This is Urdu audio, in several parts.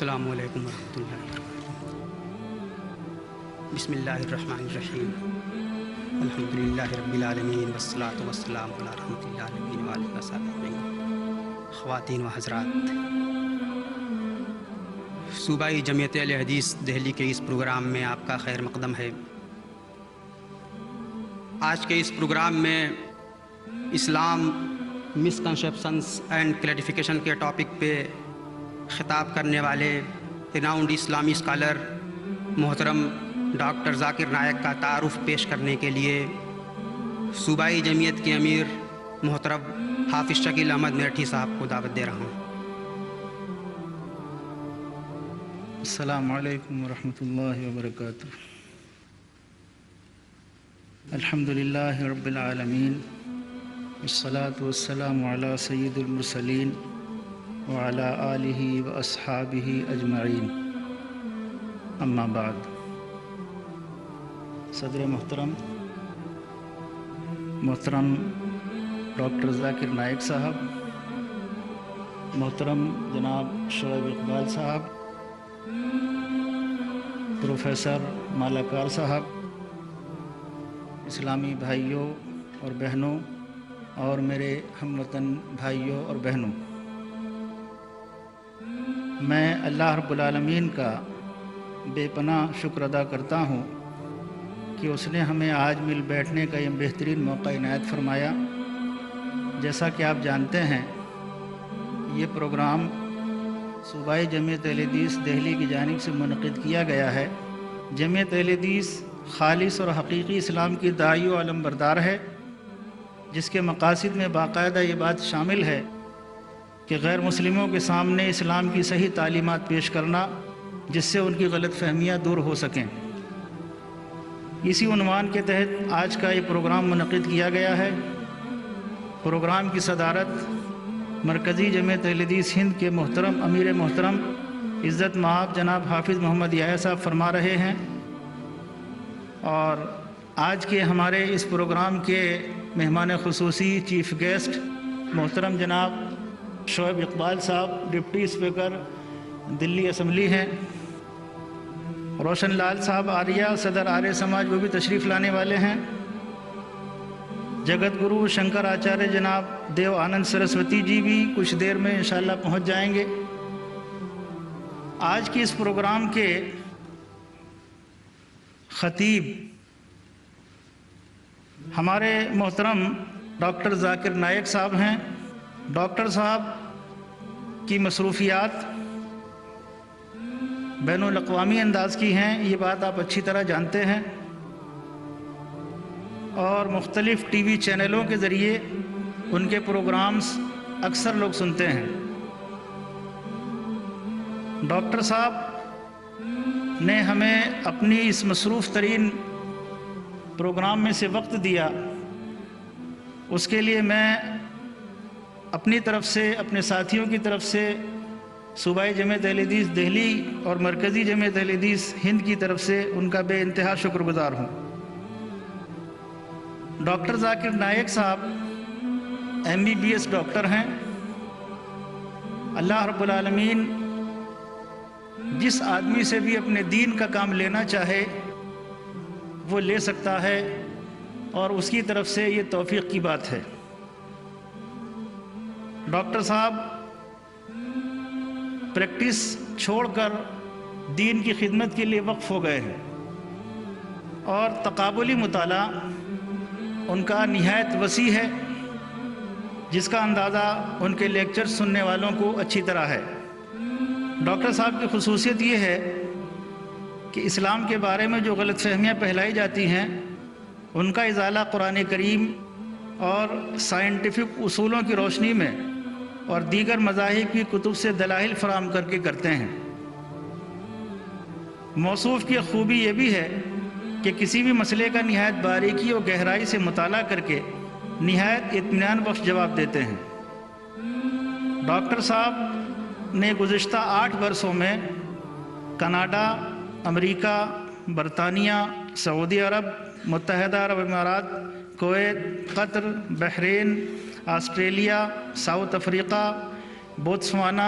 السلام علیکم ورحمۃ اللہ وبرکاتہ۔ بسم اللہ الرحمن الرحیم، الحمد للہ رب العالمین والصلاۃ والسلام علی رحمۃ اللہ العالمین وآلہ وصحبہ اجمعین۔ خواتین و حضرات، صوبائی جمعیت اہل حدیث دہلی کے اس پروگرام میں آپ کا خیر مقدم ہے۔ آج کے اس پروگرام میں اسلام، مسکنسیپشنز اینڈ کلیریفیکیشن کے ٹاپک پہ خطاب کرنے والے ریناؤنڈ اسلامی اسکالر محترم ڈاکٹر ذاکر نائک کا تعارف پیش کرنے کے لیے صوبائی جمعیت کے امیر محترم حافظ شکیل احمد میرٹھی صاحب کو دعوت دے رہا ہوں۔ السلام علیکم ورحمۃ اللہ وبرکاتہ۔ الحمد للہ رب العالمین، والصلاة والسلام علی سید المرسلین وعلی آلہ واصحابہ اجمعین، اما بعد۔ صدر محترم ڈاکٹر ذاکر نائک صاحب، محترم جناب شعیب اقبال صاحب، پروفیسر مالاکار صاحب، اسلامی بھائیوں اور بہنوں اور میرے ہم وطن بھائیوں اور بہنوں، میں اللہ رب العالمین کا بے پناہ شکر ادا کرتا ہوں کہ اس نے ہمیں آج مل بیٹھنے کا یہ بہترین موقع عنایت فرمایا۔ جیسا کہ آپ جانتے ہیں، یہ پروگرام صوبائی جمعیت اہل حدیث دہلی کی جانب سے منعقد کیا گیا ہے۔ جمعیت اہل حدیث خالص اور حقیقی اسلام کی داعی و علم بردار ہے، جس کے مقاصد میں باقاعدہ یہ بات شامل ہے کہ غیر مسلموں کے سامنے اسلام کی صحیح تعلیمات پیش کرنا، جس سے ان کی غلط فہمیاں دور ہو سکیں۔ اسی عنوان کے تحت آج کا یہ پروگرام منعقد کیا گیا ہے۔ پروگرام کی صدارت مرکزی جمعیت اہل حدیث ہند کے محترم امیر محترم عزت مآب جناب حافظ محمد یحییٰ صاحب فرما رہے ہیں، اور آج کے ہمارے اس پروگرام کے مہمان خصوصی چیف گیسٹ محترم جناب شعیب اقبال صاحب، ڈپٹی اسپیکر دلی اسمبلی ہیں، روشن لال صاحب آریہ صدر آریہ سماج وہ بھی تشریف لانے والے ہیں، جگت گرو شنکر آچاریہ جناب دیو آنند سرسوتی جی بھی کچھ دیر میں انشاءاللہ پہنچ جائیں گے۔ آج کی اس پروگرام کے خطیب ہمارے محترم ڈاکٹر ذاکر نائک صاحب ہیں۔ ڈاکٹر صاحب کی مصروفیات بین الاقوامی انداز کی ہیں، یہ بات آپ اچھی طرح جانتے ہیں، اور مختلف ٹی وی چینلوں کے ذریعے ان کے پروگرامز اکثر لوگ سنتے ہیں۔ ڈاکٹر صاحب نے ہمیں اپنی اس مصروف ترین پروگرام میں سے وقت دیا، اس کے لیے میں اپنی طرف سے، اپنے ساتھیوں کی طرف سے، صوبائی جمعیت اہل حدیث دہلی اور مرکزی جمعیت اہل حدیث ہند کی طرف سے ان کا بے انتہا شکر گزار ہوں۔ ڈاکٹر ذاکر نائک صاحب MBBS ڈاکٹر ہیں۔ اللہ رب العالمین جس آدمی سے بھی اپنے دین کا کام لینا چاہے وہ لے سکتا ہے، اور اس کی طرف سے یہ توفیق کی بات ہے۔ ڈاکٹر صاحب پریکٹس چھوڑ کر دین کی خدمت کے لیے وقف ہو گئے ہیں، اور تقابلی مطالعہ ان کا نہایت وسیع ہے، جس کا اندازہ ان کے لیکچر سننے والوں کو اچھی طرح ہے۔ ڈاکٹر صاحب کی خصوصیت یہ ہے کہ اسلام کے بارے میں جو غلط فہمیاں پھیلائی جاتی ہیں، ان کا ازالہ قرآن کریم اور سائنٹیفک اصولوں کی روشنی میں اور دیگر مذاہب کی کتب سے دلائل فراہم کر کے کرتے ہیں۔ موصوف کی خوبی یہ بھی ہے کہ کسی بھی مسئلے کا نہایت باریکی اور گہرائی سے مطالعہ کر کے نہایت اطمینان بخش جواب دیتے ہیں۔ ڈاکٹر صاحب نے گزشتہ 8 برسوں میں کینیڈا، امریکہ، برطانیہ، سعودی عرب، متحدہ عرب امارات، Kuwait, Qatar, Bahrain, Australia, South Africa, Botswana,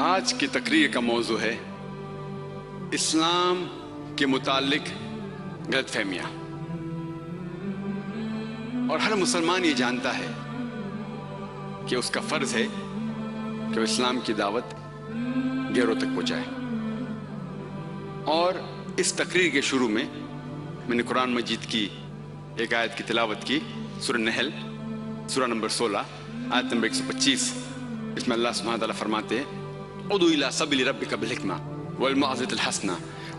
آج کی تقریر کا موضوع ہے اسلام کے متعلق غلط فہمیاں. اور ہر مسلمان یہ جانتا ہے کہ اس کا فرض ہے کہ وہ اسلام کی دعوت غیروں تک پہنچائے. اور اس تقریر کے شروع میں نے قرآن مجید کی ایک آیت کی تلاوت کی، سورہ نحل سورہ نمبر 16 آیت نمبر 125. اس میں اللہ سبحانہ وتعالیٰ فرماتے ہیں ادعو الی سبیل ربک بالحکمہ والموعظۃ الحسنہ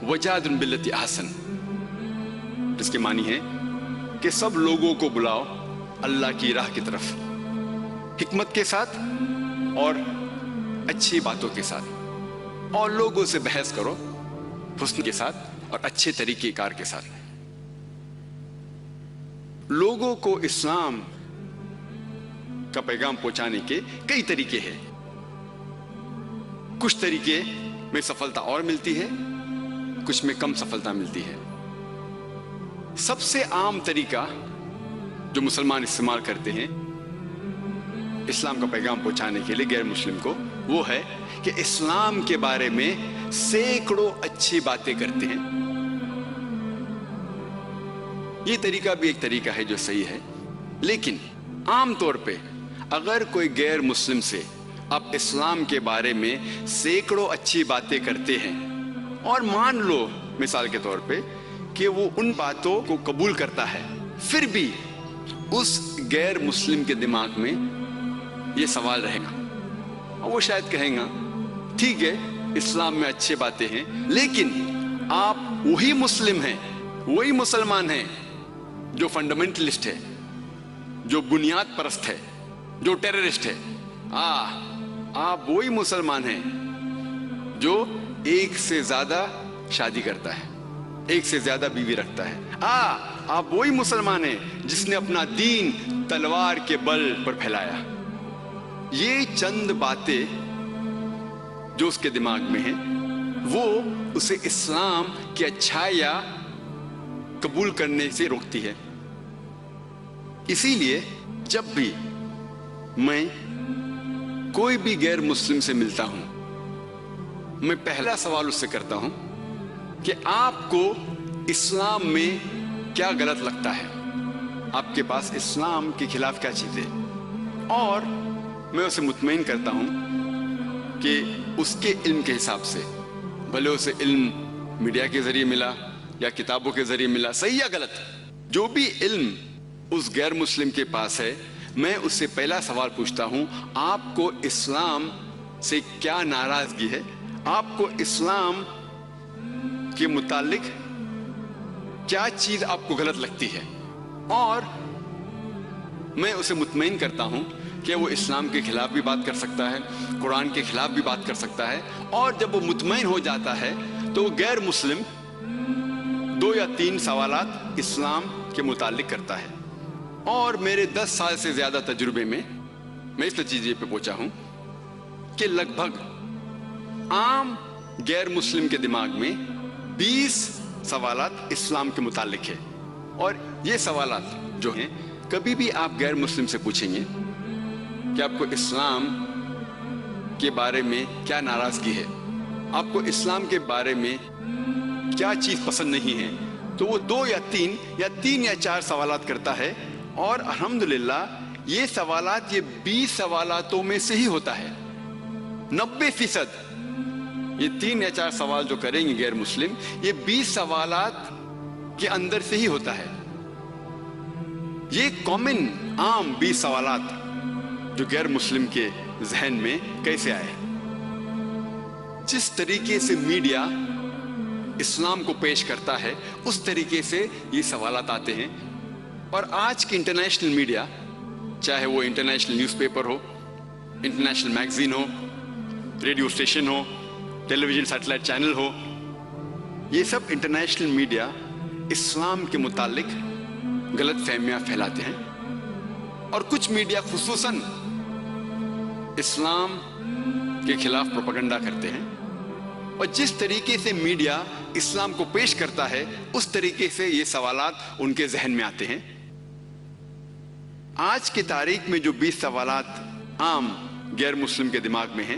وجادلہم باللتی احسن. اس کے معنی ہے کہ سب لوگوں کو بلاؤ اللہ کی راہ کی طرف حکمت کے ساتھ اور اچھی باتوں کے ساتھ، اور لوگوں سے بحث کرو حسن کے ساتھ اور اچھے طریقہ کار کے ساتھ. لوگوں کو اسلام کا پیغام پہنچانے کے کئی طریقے ہیں. کچھ طریقے میں سفلتا اور ملتی ہے، کچھ میں کم سفلتا ملتی ہے. سب سے عام طریقہ جو مسلمان استعمال کرتے ہیں اسلام کا پیغام پہنچانے کے لیے غیر مسلم کو، وہ ہے کہ اسلام کے بارے میں سینکڑوں اچھی باتیں کرتے ہیں. یہ طریقہ بھی ایک طریقہ ہے جو صحیح ہے، لیکن عام طور پہ اگر کوئی غیر مسلم سے آپ اسلام کے بارے میں سینکڑوں اچھی باتیں کرتے ہیں اور مان لو مثال کے طور پہ کہ وہ ان باتوں کو قبول کرتا ہے، پھر بھی اس غیر مسلم کے دماغ میں یہ سوال رہے گا اور وہ شاید کہیں گا ٹھیک ہے اسلام میں اچھے باتیں ہیں، لیکن آپ وہی مسلم ہیں، وہی مسلمان ہیں جو فنڈامنٹلسٹ ہے، جو بنیاد پرست ہے، جو ٹیررسٹ ہے. آپ وہی مسلمان ہیں جو ایک سے زیادہ شادی کرتا ہے، ایک سے زیادہ بیوی رکھتا ہے. آپ وہی مسلمان ہیں جس نے اپنا دین تلوار کے بل پر پھیلایا. یہ چند باتیں جو اس کے دماغ میں ہیں وہ اسے اسلام کی اچھائیاں قبول کرنے سے روکتی ہے. اسی لیے جب بھی میں کوئی بھی غیر مسلم سے ملتا ہوں، میں پہلا سوال اس سے کرتا ہوں کہ آپ کو اسلام میں کیا غلط لگتا ہے، آپ کے پاس اسلام کے خلاف کیا چیز ہے. اور میں اسے مطمئن کرتا ہوں کہ اس کے علم کے حساب سے، بھلے اسے علم میڈیا کے ذریعے ملا یا کتابوں کے ذریعے ملا، صحیح یا غلط، جو بھی علم اس غیر مسلم کے پاس ہے، میں اس سے پہلا سوال پوچھتا ہوں آپ کو اسلام سے کیا ناراضگی ہے، آپ کو اسلام کے متعلق کیا چیز آپ کو غلط لگتی ہے. اور میں اسے مطمئن کرتا ہوں کہ وہ اسلام کے خلاف بھی بات کر سکتا ہے، قرآن کے خلاف بھی بات کر سکتا ہے. اور جب وہ مطمئن ہو جاتا ہے تو وہ غیر مسلم 2 یا 3 سوالات اسلام کے متعلق کرتا ہے. اور میرے 10 سال سے زیادہ تجربے میں اس نتیجے پہ پہنچا ہوں کہ لگ بھگ عام غیر مسلم کے دماغ میں 20 سوالات اسلام کے متعلق ہے. اور یہ سوالات جو ہیں کبھی بھی آپ غیر مسلم سے پوچھیں گے کہ آپ کو اسلام کے بارے میں کیا ناراضگی ہے، آپ کو اسلام کے بارے میں کیا چیز پسند نہیں ہے، تو وہ 2 یا 3 یا 4 سوالات کرتا ہے. اور الحمدللہ یہ سوالات یہ 20 سوالاتوں میں سے ہی ہوتا ہے. 90% یہ 3 یا 4 سوال جو کریں گے غیر مسلم، یہ 20 سوالات کے اندر سے ہی ہوتا ہے. یہ کامن عام 20 سوالات جو غیر مسلم کے ذہن میں کیسے آئے؟ جس طریقے سے میڈیا اسلام کو پیش کرتا ہے اس طریقے سے یہ سوالات آتے ہیں. اور آج کی انٹرنیشنل میڈیا، چاہے وہ انٹرنیشنل نیوز پیپر ہو، انٹرنیشنل میگزین ہو، ریڈیو اسٹیشن ہو، ٹیلی ویژن سیٹلائٹ چینل ہو، یہ سب انٹرنیشنل میڈیا اسلام کے متعلق غلط فہمیاں پھیلاتے ہیں. اور کچھ میڈیا خصوصاً اسلام کے خلاف پروپیگنڈا کرتے ہیں. اور جس طریقے سے میڈیا اسلام کو پیش کرتا ہے اس طریقے سے یہ سوالات ان کے ذہن میں آتے ہیں. آج کی تاریخ میں جو 20 سوالات عام غیر مسلم کے دماغ میں ہیں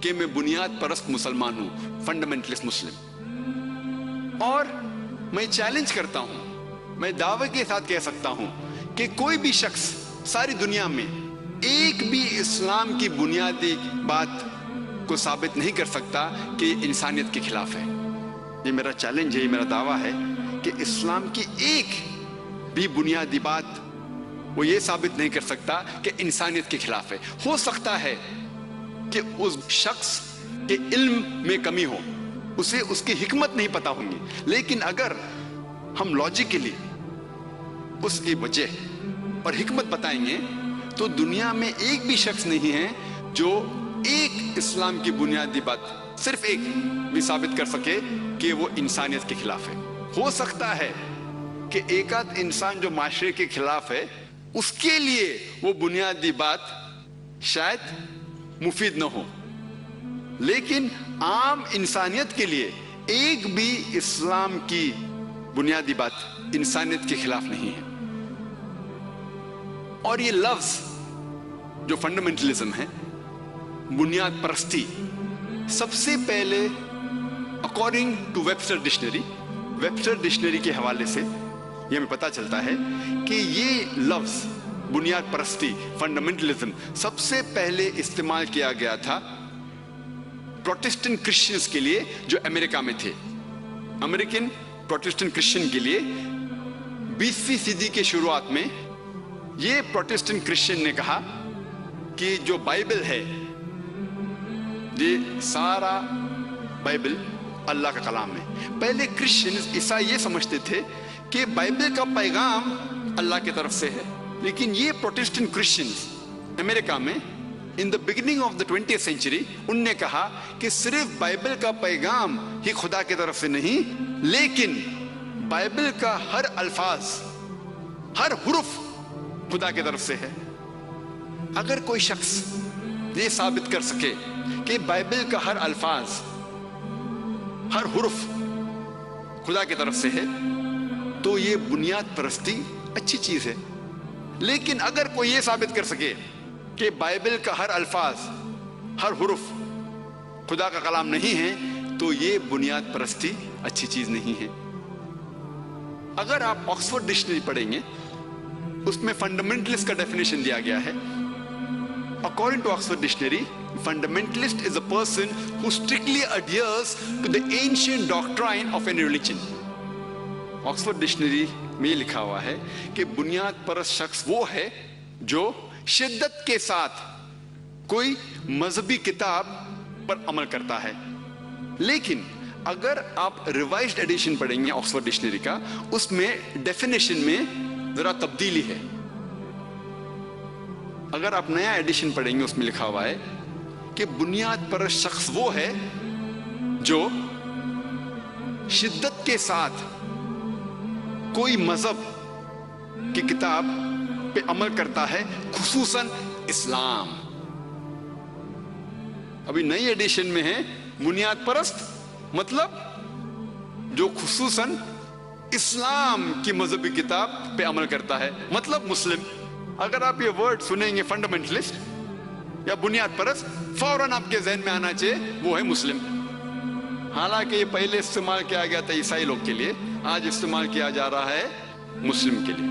کہ میں بنیاد پرست مسلمان ہوں، فنڈامنٹلسٹ مسلم، اور میں چیلنج کرتا ہوں، میں دعوے کے ساتھ کہہ سکتا ہوں کہ کوئی بھی شخص ساری دنیا میں ایک بھی اسلام کی بنیادی بات کو ثابت نہیں کر سکتا کہ یہ انسانیت کے خلاف ہے۔ یہ میرا چیلنج ہے، یہ میرا دعویٰ ہے کہ اسلام کی ایک بھی بنیادی بات وہ یہ ثابت نہیں کر سکتا کہ انسانیت کے خلاف ہے۔ ہو سکتا ہے کہ اس شخص کے علم میں کمی ہو، اسے اس کی حکمت نہیں پتا ہوں گی، لیکن اگر ہم لاجیکلی اس کی وجہ اور حکمت بتائیں گے تو دنیا میں ایک بھی شخص نہیں ہے جو ایک اسلام کی بنیادی بات، صرف ایک بھی ثابت کر سکے کہ وہ انسانیت کے خلاف ہے۔ ہو سکتا ہے کہ ایک آدھ انسان جو معاشرے کے خلاف ہے، اس کے لیے وہ بنیادی بات شاید مفید نہ ہو، لیکن عام انسانیت کے لیے ایک بھی اسلام کی بنیادی بات انسانیت کے خلاف نہیں ہے۔ اور یہ لفظ جو فنڈامنٹلزم ہے، بنیاد پرستی، سب سے پہلے اکارڈنگ ٹو ویبسٹر ڈکشنری کے حوالے سے یہ ہمیں پتا چلتا ہے کہ یہ لفظ بنیاد پرستی، فنڈامنٹلزم، سب سے پہلے استعمال کیا گیا تھا پروٹسٹنٹ کرسچنز کے لیے جو امریکہ میں تھے۔ امریکن پروٹسٹنٹ کرسچن کے لیے 20ویں صدی کے شروعات میں یہ پروٹسٹنٹ کرسچن نے کہا کہ جو بائبل ہے، یہ سارا بائبل اللہ کا کلام ہے۔ پہلے کرسچنز عیسائی یہ سمجھتے تھے کہ بائبل کا پیغام اللہ کی طرف سے ہے، لیکن یہ پروٹسٹنٹ کرسچنز امریکہ میں in the beginning of the 20th century ان نے کہا کہ صرف بائبل کا پیغام ہی خدا کی طرف سے نہیں، لیکن بائبل کا ہر الفاظ، ہر حرف خدا کی طرف سے ہے۔ اگر کوئی شخص یہ ثابت کر سکے کہ بائبل کا ہر الفاظ، ہر حرف خدا کی طرف سے ہے تو یہ بنیاد پرستی اچھی چیز ہے۔ لیکن اگر کوئی یہ ثابت کر سکے کہ بائبل کا ہر الفاظ، ہر حرف خدا کا کلام نہیں ہے تو یہ بنیاد پرستی اچھی چیز نہیں ہے۔ اگر آپ آکسفورڈ ڈکشنری پڑھیں گے، اس میں فنڈامنٹلسٹ کا ڈیفینیشن دیا گیا ہے۔ According to Oxford Dictionary, fundamentalist is a person who strictly adheres to the ancient doctrine of any religion. Oxford Dictionary میں لکھا ہوا ہے کہ بنیاد پرست شخص وہ ہے جو شدت کے ساتھ کوئی مذہبی کتاب پر عمل کرتا ہے۔ لیکن اگر آپ ریوائزڈ ایڈیشن پڑھیں گے آکسفورڈ ڈکشنری کا، اس میں ڈیفینیشن میں ذرا تبدیلی ہے۔ اگر آپ نیا ایڈیشن پڑھیں گے، اس میں لکھا ہوا ہے کہ بنیاد پرست شخص وہ ہے جو شدت کے ساتھ کوئی مذہب کی کتاب پہ عمل کرتا ہے، خصوصاً اسلام۔ ابھی نئی ایڈیشن میں ہے بنیاد پرست مطلب جو خصوصاً اسلام کی مذہبی کتاب پہ عمل کرتا ہے، مطلب مسلم۔ اگر آپ یہ ورڈ سنیں گے فنڈامنٹلسٹ یا بنیاد پرست، فوراً آپ کے ذہن میں آنا چاہیے وہ ہے مسلم۔ حالانکہ یہ پہلے استعمال کیا گیا تھا عیسائی لوگ کے لیے، آج استعمال کیا جا رہا ہے مسلم کے لیے۔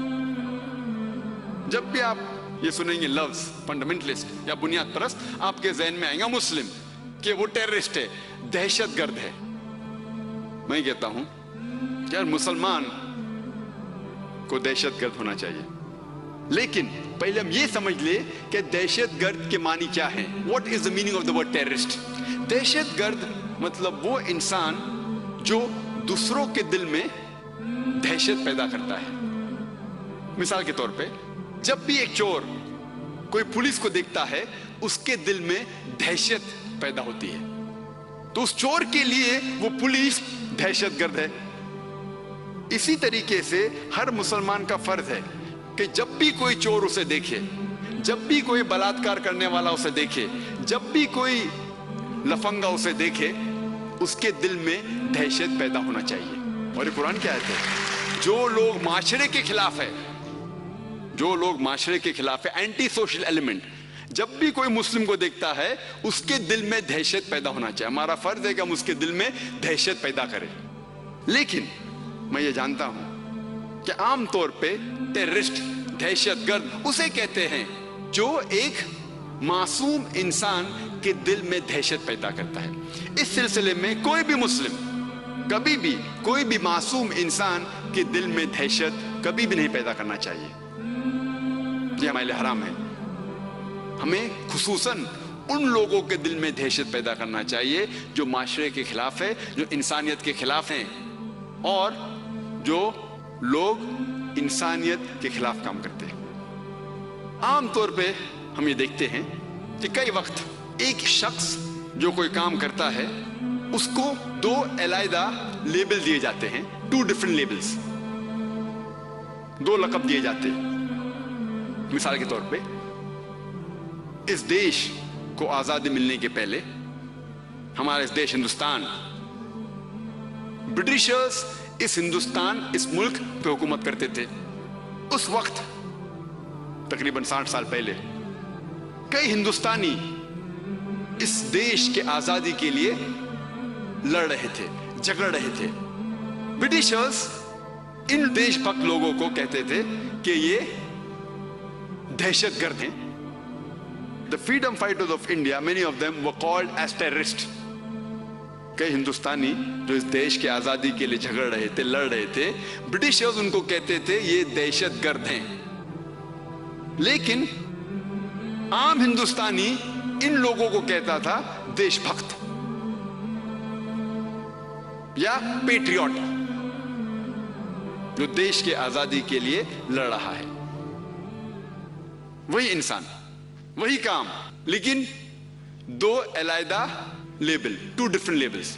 جب بھی آپ یہ سنیں گے لفظ فنڈامنٹلسٹ یا بنیاد پرست، آپ کے ذہن میں آئے گا مسلم، کہ وہ ٹیررسٹ ہے، دہشت گرد ہے۔ میں کہتا ہوں کہ یار مسلمان کو دہشت گرد ہونا چاہیے، لیکن پہلے ہم یہ سمجھ لیں کہ دہشت گرد کے معنی کیا ہے۔ What is the meaning of the word terrorist? دہشت گرد مطلب وہ انسان جو دوسروں کے دل میں دہشت پیدا کرتا ہے۔ مثال کے طور پہ جب بھی ایک چور کوئی پولیس کو دیکھتا ہے، اس کے دل میں دہشت پیدا ہوتی ہے، تو اس چور کے لیے وہ پولیس دہشت گرد ہے۔ اسی طریقے سے ہر مسلمان کا فرض ہے کہ جب بھی کوئی چور اسے دیکھے، جب بھی کوئی بلاತ್ಕಾರ کرنے والا اسے دیکھے، جب بھی کوئی لفنگا اسے دیکھے، اس کے دل میں دہشت پیدا ہونا چاہیے۔ اور یہ قرآن کی آیت ہے، جو لوگ معاشرے کے خلاف ہے، جو لوگ معاشرے کے خلاف ہے، اینٹی سوشل ایلیمنٹ، جب بھی کوئی مسلم کو دیکھتا ہے اس کے دل میں دہشت پیدا ہونا چاہیے. ہمارا فرض ہے کہ ہم اس کے دل میں دہشت پیدا کریں. لیکن میں یہ جانتا ہوں کہ عام طور پہ ٹیررسٹ، دہشت گرد اسے کہتے ہیں جو ایک معصوم انسان کے دل میں دہشت پیدا کرتا ہے. اس سلسلے میں کوئی بھی مسلم کبھی بھی کوئی بھی معصوم انسان کے دل میں دہشت کبھی بھی نہیں پیدا کرنا چاہیے. یہ ہمارے لیے حرام ہے. ہمیں خصوصاً ان لوگوں کے دل میں دہشت پیدا کرنا چاہیے جو معاشرے کے خلاف ہے، جو انسانیت کے خلاف ہیں، اور جو لوگ انسانیت کے خلاف کام کرتے ہیں. عام طور پہ ہم یہ دیکھتے ہیں کہ کئی وقت ایک شخص جو کوئی کام کرتا ہے اس کو دو علیحدہ لیبل دیے جاتے ہیں، 2 different لیبلز، 2 لقب دیے جاتے ہیں. مثال کے طور پہ اس دیش کو آزادی ملنے کے پہلے ہمارا اس دیش ہندوستان، برٹشرز اس ہندوستان، اس ملک پہ حکومت کرتے تھے. اس وقت تقریباً 60 سال پہلے کئی ہندوستانی اس دیش کے آزادی کے لیے لڑ رہے تھے، جھگڑ رہے تھے. برٹشرز ان دیش بھکت لوگوں کو کہتے تھے کہ یہ دہشت گرد ہیں. The freedom fighters of India, many of them were called as terrorists. کئی ہندوستانی جو اس دیش کے آزادی کے لیے جھگڑ رہے تھے، لڑ رہے تھے، برٹشرز ان کو کہتے تھے یہ دہشت گرد ہیں. لیکن عام ہندوستانی ان لوگوں کو کہتا تھا دیش بھکت یا پیٹریوٹ، جو دیش کے آزادی کے لیے لڑ رہا ہے. وہی انسان، وہی کام، لیکن 2 علیحدہ لیبل، 2 different لیبلز.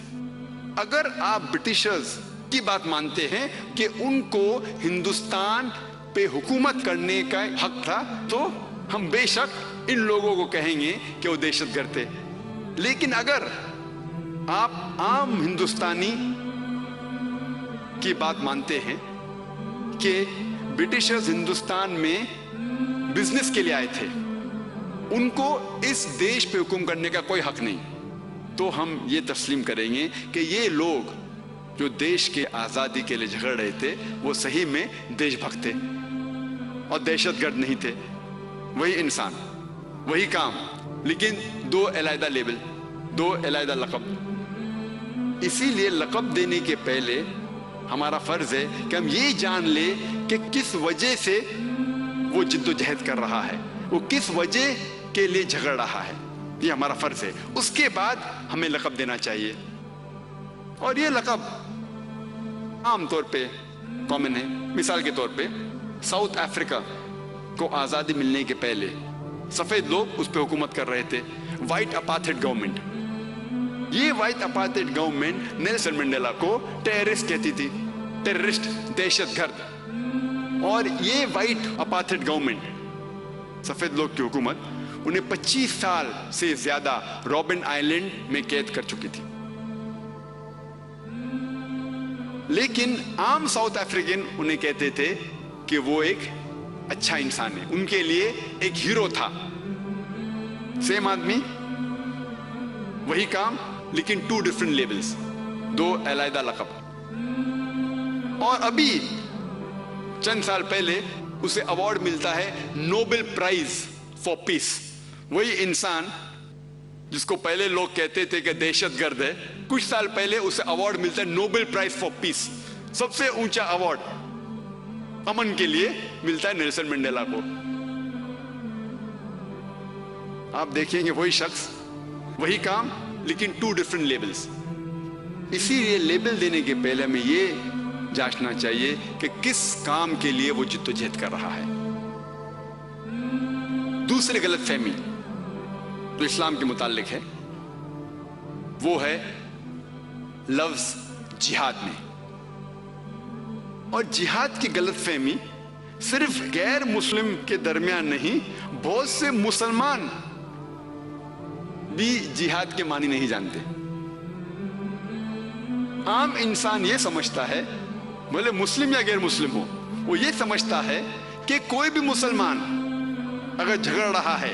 اگر آپ برٹشرز کی بات مانتے ہیں کہ ان کو ہندوستان پہ حکومت کرنے کا حق تھا تو ہم بے شک ان لوگوں کو کہیں گے کہ وہ دہشت گرد تھے. لیکن اگر آپ عام ہندوستانی کی بات مانتے ہیں کہ برٹشرز ہندوستان میں بزنس کے لیے آئے تھے، ان کو اس دیش پہ حکم کرنے کا کوئی حق نہیں، تو ہم یہ تسلیم کریں گے کہ یہ لوگ جو دیش کے آزادی کے لیے جھگڑ رہے تھے وہ صحیح میں دیش بھکت تھے اور دہشت گرد نہیں تھے. وہی انسان، وہی کام، لیکن 2 علیحدہ لیبل، 2 علیحدہ لقب. اسی لیے لقب دینے کے پہلے ہمارا فرض ہے کہ ہم یہ جان لیں کہ کس وجہ سے وہ جد و جہد کر رہا ہے، وہ کس وجہ کے لیے جھگڑ رہا ہے. یہ ہمارا فرض ہے. اس کے بعد ہمیں لقب دینا چاہیے. اور یہ لقب عام طور پہ کامن ہے. مثال کے طور پہ ساؤتھ افریقہ کو آزادی ملنے کے پہلے سفید لوگ اس پہ حکومت کر رہے تھے، وائٹ اپارتھائڈ گورنمنٹ. یہ وائٹ اپارتھائڈ گورنمنٹ نیلسن منڈیلا کو ٹیررسٹ کہتی تھی، ٹیررسٹ، دہشت گرد. اور یہ وائٹ اپارتھائڈ گورنمنٹ، سفید لوگ کی حکومت، انہیں 25 سال سے زیادہ رابن آئلینڈ میں قید کر چکی تھی. لیکن عام ساؤتھ افریقن انہیں کہتے تھے کہ وہ ایک اچھا انسان ہے، ان کے لیے ایک ہیرو تھا. سیم آدمی، وہی کام، لیکن 2 different لیبلز، 2 علیحدہ لقب. اور ابھی چند سال پہلے اسے ایوارڈ ملتا ہے نوبل پرائز فار پیس. وہی انسان جس کو پہلے لوگ کہتے تھے کہ دہشت گرد ہے، کچھ سال پہلے اسے ایوارڈ ملتا ہے نوبل پرائز فار پیس. سب سے اونچا ایوارڈ امن کے لیے ملتا ہے نیلسن منڈیلا کو. آپ دیکھیں گے وہی شخص، وہی کام، لیکن 2 different لیبلز. اسی لیے لیبل دینے کے پہلے ہمیں یہ جانچنا چاہیے کہ کس کام کے لیے وہ جد و جہد کر رہا ہے. دوسری غلط فہمی جو اسلام کے متعلق ہے وہ ہے لفظ جہاد میں. اور جہاد کی غلط فہمی صرف غیر مسلم کے درمیان نہیں، بہت سے مسلمان بھی جہاد کے معنی نہیں جانتے. عام انسان یہ سمجھتا ہے، بھلے مسلم یا غیر مسلم ہو، وہ یہ سمجھتا ہے کہ کوئی بھی مسلمان اگر جھگڑ رہا ہے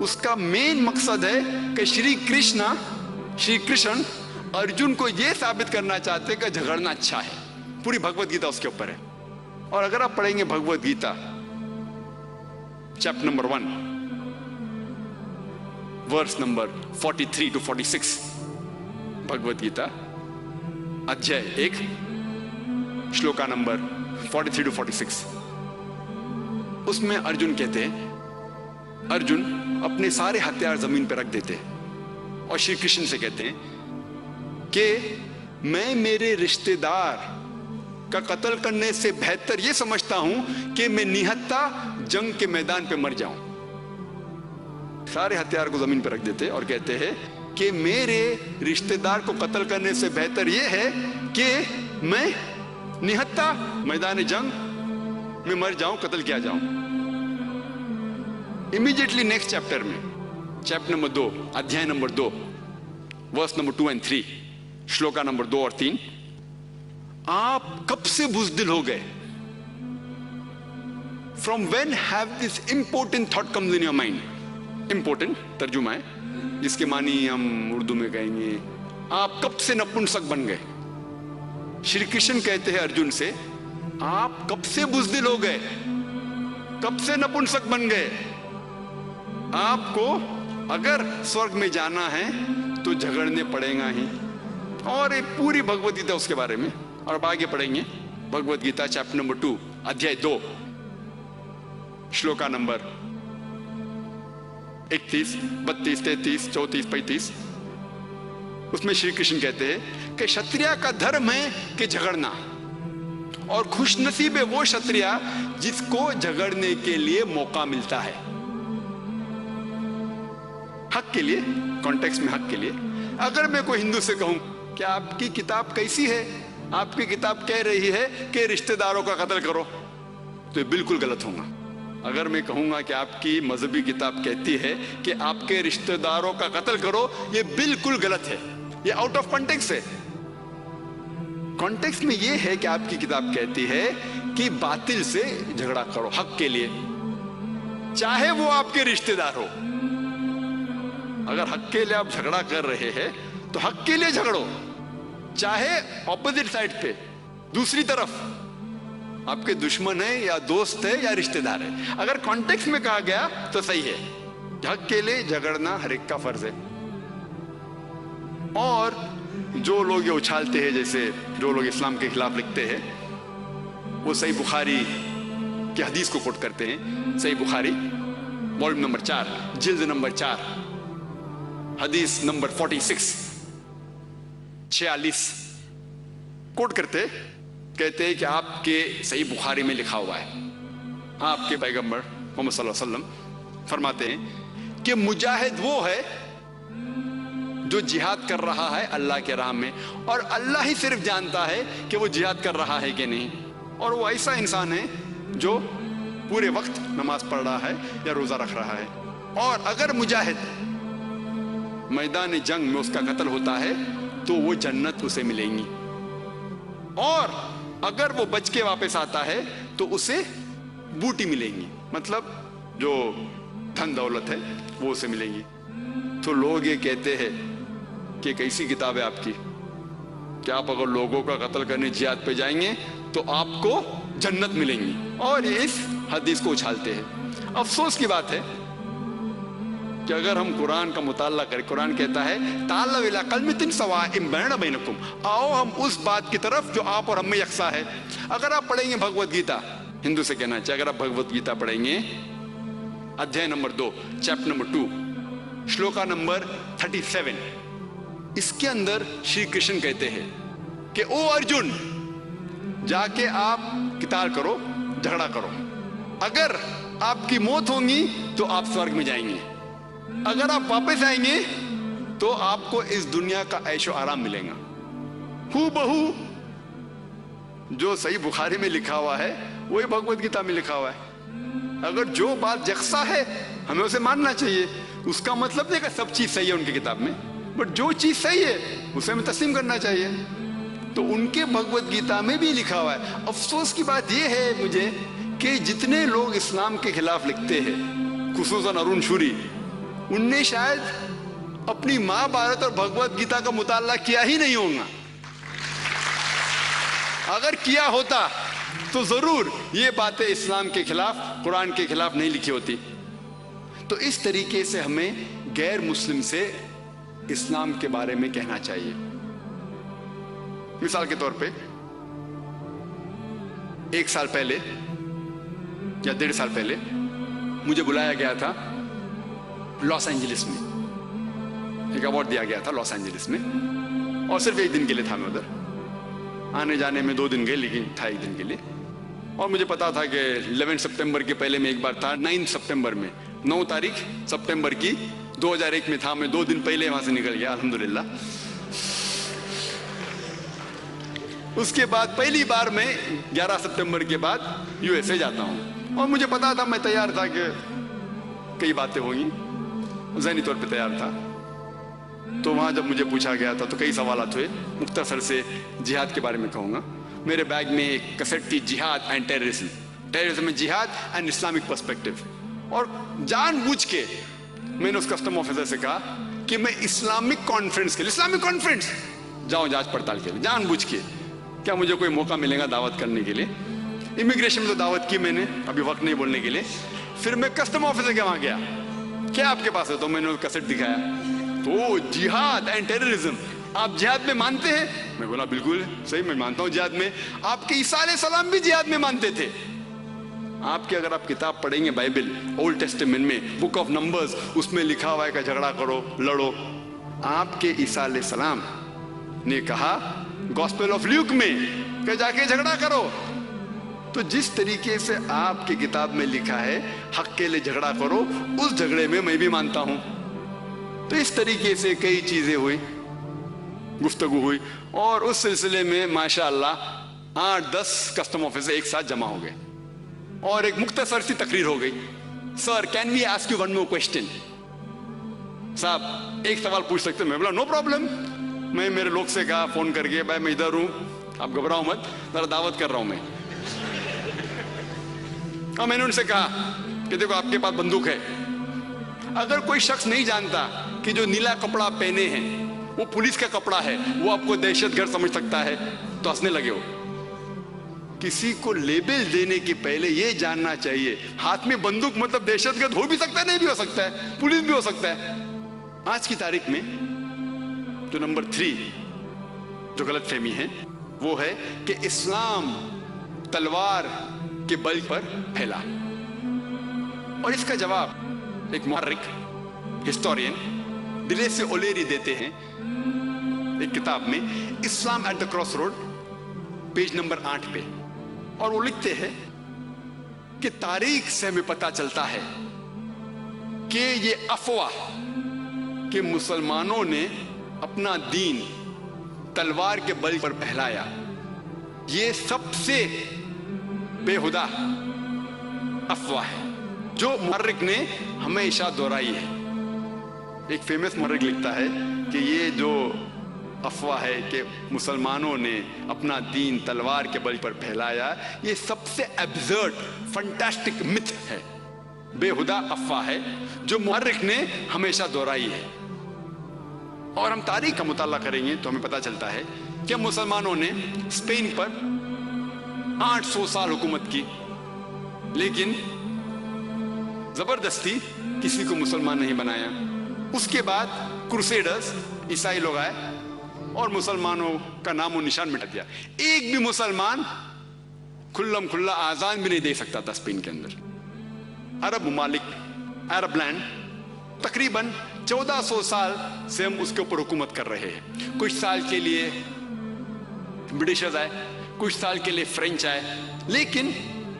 اس کا مین مقصد ہے کہ شری کرشن ارجن کو یہ ثابت کرنا چاہتے کہ جھگڑنا اچھا ہے. پوری بھگوت گیتا اس کے اوپر ہے. اور اگر آپ پڑھیں گے Bhagavad Gita chapter number 1 verse number 43 to 46, Bhagavad Gita ادھیائے 1 شلوکا نمبر 43 to 46, اس میں ارجن کہتے ہیں, ارجن اپنے سارے ہتھیار زمین پہ رکھ دیتے اور شری کرشن سے کہتے ہیں کہ میں میرے رشتے دار کا قتل کرنے سے بہتر یہ سمجھتا ہوں کہ میں نہتہ جنگ کے میدان پہ مر جاؤں. سارے ہتھیار کو زمین پہ رکھ دیتے اور کہتے ہیں کہ میرے رشتے دار کو قتل کرنے سے بہتر یہ ہے کہ میں نہتہ میدان جنگ میں مر جاؤں, قتل کیا جاؤں. امیڈیٹلی نیکسٹ چیپٹر میں, چیپٹر نمبر 2 ادھیائے نمبر 2 ورس نمبر 2 and 3 شلوکا نمبر 2 اور 3, آپ کب سے بزدل ہو گئے؟ From when have this important thought comes in your mind? Important ترجمہ ہے جس کے معنی ہم اردو میں کہیں گے آپ کب سے نپنسک بن گئے. شری کرشن کہتے ہیں ارجن سے آپ کب سے بزدل ہو گئے, کب سے نپنسک بن گئے. آپ کو اگر سورگ میں جانا ہے تو جھگڑنے پڑے گا ہی. اور ایک پوری بھگوت گیتا اس کے بارے میں. اور اب آگے پڑھیں گے بھگوت گیتا چیپٹر نمبر 2 ادھیائے 2 شلوکا نمبر 31 32 33 34 35, اس میں شری کرشن کہتے ہیں کہ شتریا کا دھرم ہے کہ جھگڑنا, اور خوش نصیب ہے وہ شتریا جس کو جھگڑنے کے لیے موقع ملتا ہے. حق کے لیے, کانٹیکسٹ میں حق کے لیے. اگر میں کوئی ہندو سے کہوں کہ آپ کی کتاب کیسی ہے, آپ کی کتاب کہہ رہی ہے کہ رشتہ داروں کا قتل کرو, تو یہ بالکل غلط ہوگا. اگر میں کہوں گا کہ آپ کی مذہبی کتاب کہتی ہے کہ آپ کے رشتہ داروں کا قتل کرو, یہ بالکل غلط ہے, یہ آؤٹ آف کانٹیکسٹ ہے. کانٹیکسٹ میں یہ ہے کہ آپ کی کتاب کہتی ہے کہ باطل سے جھگڑا کرو حق کے لیے, چاہے وہ آپ کے رشتہ دار ہو. اگر حق کے لیے آپ جھگڑا کر رہے ہیں تو حق کے لیے جھگڑو, چاہے اپوزٹ سائڈ پہ دوسری طرف آپ کے دشمن ہے یا دوست ہے یا رشتہ دار ہے. اگر کانٹیکسٹ میں کہا گیا تو صحیح ہے, حق کے لیے جھگڑنا ہر ایک کا فرض ہے. اور جو لوگ یہ اچھالتے ہیں, جیسے جو لوگ اسلام کے خلاف لکھتے ہیں, وہ صحیح بخاری کی حدیث کو کوٹ کرتے ہیں. صحیح بخاری والوم نمبر 4 جلد نمبر 4 حدیث نمبر 46 کوٹ کرتے, کہتے ہیں کہ آپ کے صحیح بخاری میں لکھا ہوا ہے, آپ کے پیغمبر محمد صلی اللہ علیہ وسلم فرماتے ہیں کہ مجاہد وہ ہے جو جہاد کر رہا ہے اللہ کے راہ میں, اور اللہ ہی صرف جانتا ہے کہ وہ جہاد کر رہا ہے کہ نہیں. اور وہ ایسا انسان ہے جو پورے وقت نماز پڑھ رہا ہے یا روزہ رکھ رہا ہے. اور اگر مجاہد میدان جنگ میں اس کا قتل ہوتا ہے تو وہ جنت اسے ملیں گی, اور اگر وہ بچ کے واپس آتا ہے تو اسے بوٹی ملیں گی, مطلب جو دھن دولت ہے وہ اسے ملیں گی. تو لوگ یہ کہتے ہیں کہ کیسی کتاب ہے آپ کی کہ آپ اگر لوگوں کا قتل کرنے جہاد پہ جائیں گے تو آپ کو جنت ملیں گی, اور یہ اس حدیث کو اچھالتے ہیں. افسوس کی بات ہے کہ اگر ہم قرآن کا مطالعہ کریں, قرآن کہتا ہے تعالوا الی کلمۃ سواء بین بینکم, آؤ ہم اس بات کی طرف جو آپ اور ہم میں یکساں ہے. اگر آپ پڑھیں گے بھگوت گیتا, ہندو سے کہنا چاہیے, اگر آپ بھگوت گیتا پڑھیں گے ادھیائے نمبر 2 چیپٹر نمبر 2 شلوکا نمبر 37, اس کے اندر شری کرشن کہتے ہیں کہ او ارجن جا کے آپ قتال کرو, جھگڑا کرو. اگر آپ کی موت ہوگی تو آپ سورگ میں جائیں گے, اگر آپ واپس آئیں گے تو آپ کو اس دنیا کا عیش و آرام ملے گا. ہو بہو جو صحیح بخاری میں لکھا ہوا ہے وہی بھگوت گیتا میں لکھا ہوا ہے. اگر جو بات یکساں ہے ہمیں اسے ماننا چاہیے. اس کا مطلب نہیں کہ سب چیز صحیح ہے ان کی کتاب میں, بٹ جو چیز صحیح ہے اسے ہمیں تسلیم کرنا چاہیے. تو ان کے بھگوت گیتا میں بھی لکھا ہوا ہے. افسوس کی بات یہ ہے مجھے کہ جتنے لوگ اسلام کے خلاف لکھتے ہیں, خصوصاً ارون شوری, ان نے شاید اپنی مہابھارت اور بھگوت گیتا کا مطالعہ کیا ہی نہیں ہوگا. اگر کیا ہوتا تو ضرور یہ باتیں اسلام کے خلاف، قرآن کے خلاف نہیں لکھی ہوتی. تو اس طریقے سے ہمیں غیر مسلم سے اسلام کے بارے میں کہنا چاہیے. مثال کے طور پہ 1 سال پہلے یا 1.5 سال پہلے مجھے بلایا گیا تھا لاس اینجلس میں. ایک ایوارڈ دیا گیا تھا لاس اینجلس میں، اور صرف 1 دن کے لیے تھا. میں ادھر آنے جانے میں 2 دن گئے، لیکن تھا 1 دن کے لیے. اور مجھے پتا تھا کہ 11 سپتمبر کے پہلے میں ایک بار تھا، 9 سپتمبر میں، 9 تاریخ سپتمبر کی 2001 میں تھا. میں 2 دن پہلے وہاں سے نکل گیا الحمدللہ. اس کے بعد پہلی بار میں 11 سپتمبر کے بعد USA جاتا ہوں. اور مجھے پتا تھا، میں تیار تھا کہ کئی باتیں ہوں گی، ذہنی طور پہ تیار تھا. تو وہاں جب مجھے پوچھا گیا تھا تو کئی سوالات ہوئے. مختصر سے جہاد کے بارے میں کہوں گا. میرے بیگ میں ایک کیسٹ تھی، جہاد اینڈ ٹیررزم، ٹیررزم میں جہاد اینڈ اسلامک پرسپیکٹو. اور جان بوجھ کے میں نے اس کسٹم آفیسر سے کہا کہ میں اسلامک کانفرنس کے لیے، اسلامک کانفرنس جاؤں جانچ پڑتال کے لیے، جان بوجھ کے. کیا مجھے کوئی موقع ملے گا دعوت کرنے کے لیے؟ امیگریشن میں تو دعوت کی میں نے، ابھی وقت نہیں بولنے کے لیے. پھر میں کسٹم آفیسر کے وہاں گیا، کیا آپ کے پاس ہے؟ تو میں نے کیسٹ دکھایا تو جہاد اینڈ ٹیررزم، آپ جہاد میں مانتے ہیں؟ میں بولا بالکل صحیح، میں مانتا ہوں جہاد میں. آپ کے عیسیٰ علیہ السلام بھی جہاد میں مانتے تھے. آپ کی اگر آپ کتاب پڑھیں گے بائبل، اولڈ ٹیسٹمنٹ میں بک آف نمبرز، اس میں لکھا ہوا ہے کہ جھگڑا کرو، لڑو. آپ کے عیسیٰ علیہ السلام نے کہا گاسپل آف لیوک میں کہ جا کے جھگڑا کرو. تو جس طریقے سے آپ کی کتاب میں لکھا ہے حق کے لیے جھگڑا کرو، اس جھگڑے میں بھی مانتا ہوں. تو اس طریقے سے کئی چیزیں ہوئی، گفتگو ہوئی. اور اس سلسلے میں ماشاءاللہ 8-10 کسٹم آفیسر ایک ساتھ جمع ہو گئے اور ایک مختصر سی تقریر ہو گئی. Sir can we ask you one more question? صاحب ایک سوال پوچھ سکتے؟ میں بولا نو پرابلم. میں میرے لوگ سے کہا فون کر کے، بھائی میں ادھر ہوں، آپ گھبراؤ مت، ذرا دعوت کر رہا ہوں میں. اور میں نے ان سے کہا کہ دیکھو آپ کے پاس بندوق ہے، اگر کوئی شخص نہیں جانتا کہ جو نیلا کپڑا پہنے ہیں وہ پولیس کا کپڑا ہے، وہ آپ کو دہشت گرد سمجھ سکتا ہے. تو ہنسنے لگے. ہو کسی کو لیبل دینے کے پہلے یہ جاننا چاہیے ہاتھ میں بندوق مطلب دہشت گرد ہو بھی سکتا ہے، نہیں بھی ہو سکتا ہے، پولیس بھی ہو سکتا ہے. آج کی تاریخ میں جو نمبر 3 جو غلط فہمی ہے وہ ہے کہ اسلام تلوار کے بل پر پھیلا. اور اس کا جواب ایک محرک، ہسٹورین ڈیلیسی اولیری دیتے ہیں ایک کتاب میں، Islam at the cross road, page number 8 پہ. اور وہ لکھتے ہیں کہ تاریخ سے ہمیں پتہ چلتا ہے کہ یہ افواہ کہ مسلمانوں نے اپنا دین تلوار کے بل پر پھیلایا، یہ سب سے بےہودہ افواہ ہے جو محرک نے ہمیشہ دہرائی ہے. ایک فیمس محرک لکھتا ہے کہ یہ جو افواہ ہے کہ مسلمانوں نے اپنا دین تلوار کے بل پر پھیلایا، یہ سب سے ایبزرڈ فنٹاسٹک متھ ہے، بےہودہ افواہ ہے جو محرک نے ہمیشہ دہرائی ہے. اور ہم تاریخ کا مطالعہ کریں گے تو ہمیں پتہ چلتا ہے کہ مسلمانوں نے اسپین پر 800 سال حکومت کی، لیکن زبردستی کسی کو مسلمان نہیں بنایا. اس کے بعد کروسیڈرز، عیسائی لوگ آئے اور مسلمانوں کا نام و نشان مٹا دیا. ایک بھی مسلمان کھلم کھلا آزان بھی نہیں دے سکتا تھا اسپین کے اندر. عرب ممالک، عرب لینڈ، تقریباً 1400 سال سے ہم اس کے اوپر حکومت کر رہے ہیں. کچھ سال کے لیے برٹشرز آئے، کچھ سال کے لیے فرینچ آئے، لیکن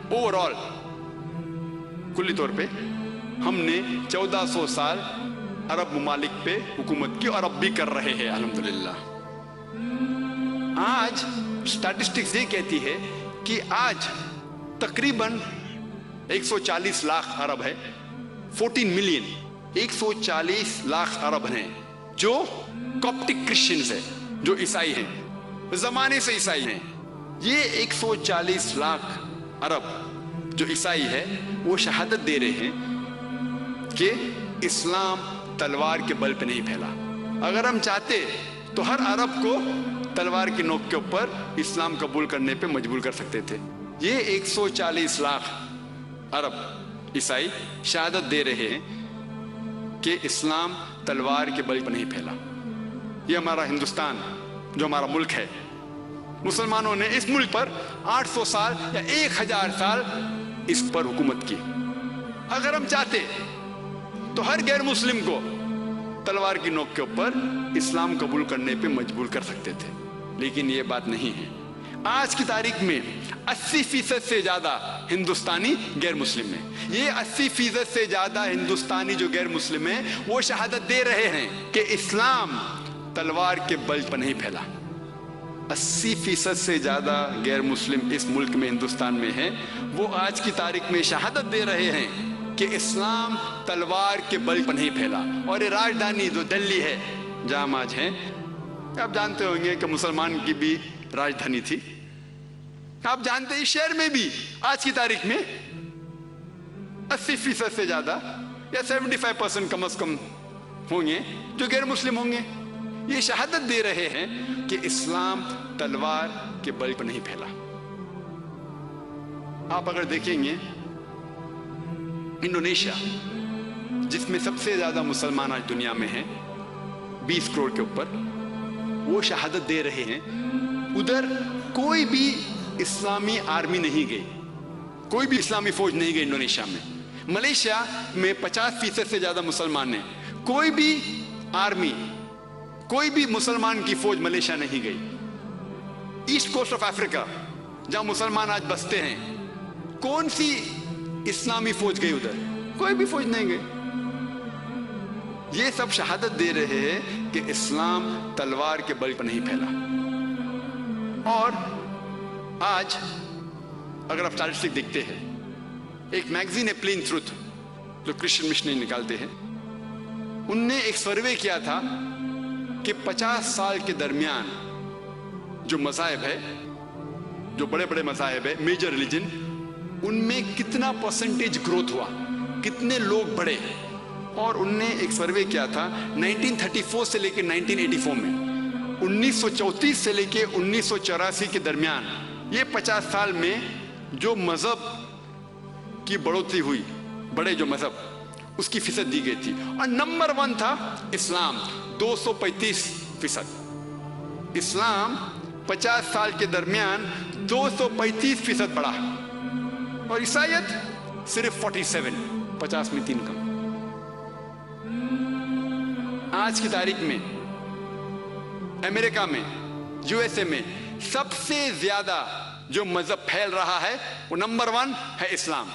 اوور آل کلی طور پہ ہم نے 1400 سال عرب ممالک پہ حکومت کی اور اب بھی کر رہے ہیں الحمدللہ. آج اسٹیٹسٹکس یہ کہتی ہے کہ آج تقریباً 140 لاکھ عرب ہے، 14 ملین، 140 لاکھ عرب ہیں جو کاپٹک کرسچنز ہیں، جو عیسائی ہیں، زمانے سے عیسائی ہیں. یہ 140 لاکھ عرب جو عیسائی ہے وہ شہادت دے رہے ہیں کہ اسلام تلوار کے بل پہ نہیں پھیلا. اگر ہم چاہتے تو ہر عرب کو تلوار کی نوک کے اوپر اسلام قبول کرنے پہ مجبور کر سکتے تھے. یہ 140 لاکھ عرب عیسائی شہادت دے رہے ہیں کہ اسلام تلوار کے بل پہ نہیں پھیلا. یہ ہمارا ہندوستان جو ہمارا ملک ہے، مسلمانوں نے اس ملک پر 800 سال یا 1000 سال اس پر حکومت کی. اگر ہم چاہتے تو ہر غیر مسلم کو تلوار کی نوک کے اوپر اسلام قبول کرنے پہ مجبور کر سکتے تھے، لیکن یہ بات نہیں ہے. آج کی تاریخ میں 80% سے زیادہ ہندوستانی غیر مسلم ہیں. یہ 80% سے زیادہ ہندوستانی جو غیر مسلم ہیں وہ شہادت دے رہے ہیں کہ اسلام تلوار کے بل پر نہیں پھیلا. 80% سے زیادہ غیر مسلم اس ملک میں ہندوستان میں ہیں، وہ آج کی تاریخ میں شہادت دے رہے ہیں کہ اسلام تلوار کے بل پر نہیں پھیلا. اور یہ راجدھانی جو دلی ہے جہاں ہم آج ہیں، آپ جانتے ہوں گے کہ مسلمان کی بھی راجدھانی تھی. آپ جانتے ہیں اس شہر میں بھی آج کی تاریخ میں 80% سے زیادہ یا 75% کم از کم ہوں گے جو غیر مسلم ہوں گے. یہ شہادت دے رہے ہیں کہ اسلام تلوار کے بل پر نہیں پھیلا. آپ اگر دیکھیں گے انڈونیشیا، جس میں سب سے زیادہ مسلمان آج دنیا میں ہیں 20 کروڑ کے اوپر، وہ شہادت دے رہے ہیں ادھر کوئی بھی اسلامی آرمی نہیں گئی، کوئی بھی اسلامی فوج نہیں گئی انڈونیشیا میں. ملیشیا میں 50% سے زیادہ مسلمان ہیں، کوئی بھی آرمی، کوئی بھی مسلمان کی فوج ملیشیا نہیں گئی. ایسٹ کوسٹ آف افریقہ جہاں مسلمان آج بستے ہیں، کون سی اسلامی فوج گئی ادھر؟ کوئی بھی فوج نہیں گئی. یہ سب شہادت دے رہے ہیں کہ اسلام تلوار کے بل پر نہیں پھیلا. اور آج اگر آپ اسٹیٹسٹک دیکھتے ہیں، ایک میگزین ہے پلین ٹروتھ جو کرسچن مشنری نکالتے ہیں، ان نے ایک سروے کیا تھا کہ 50 سال کے درمیان جو مذاہب ہے، جو بڑے بڑے مذاہب ہے، میجر ریلیجن، ان میں کتنا پرسنٹیج گروتھ ہوا، کتنے لوگ بڑھے. اور ان نے ایک سروے کیا تھا 1934 سے لے کے 1984 میں، 1934 سے لے کے 1984 کے درمیان، یہ 50 سال میں جو مذہب کی بڑھوتری ہوئی، بڑے جو مذہب، اس کی فیصد دی گئی تھی. اور نمبر 1 تھا اسلام، 235%. اسلام 50 سال کے درمیان 235% بڑھا، اور عیسائیت صرف 47، 50 میں 3 کم. آج کی تاریخ میں امریکہ میں، یو ایس اے میں سب سے زیادہ جو مذہب پھیل رہا ہے وہ نمبر 1 ہے اسلام.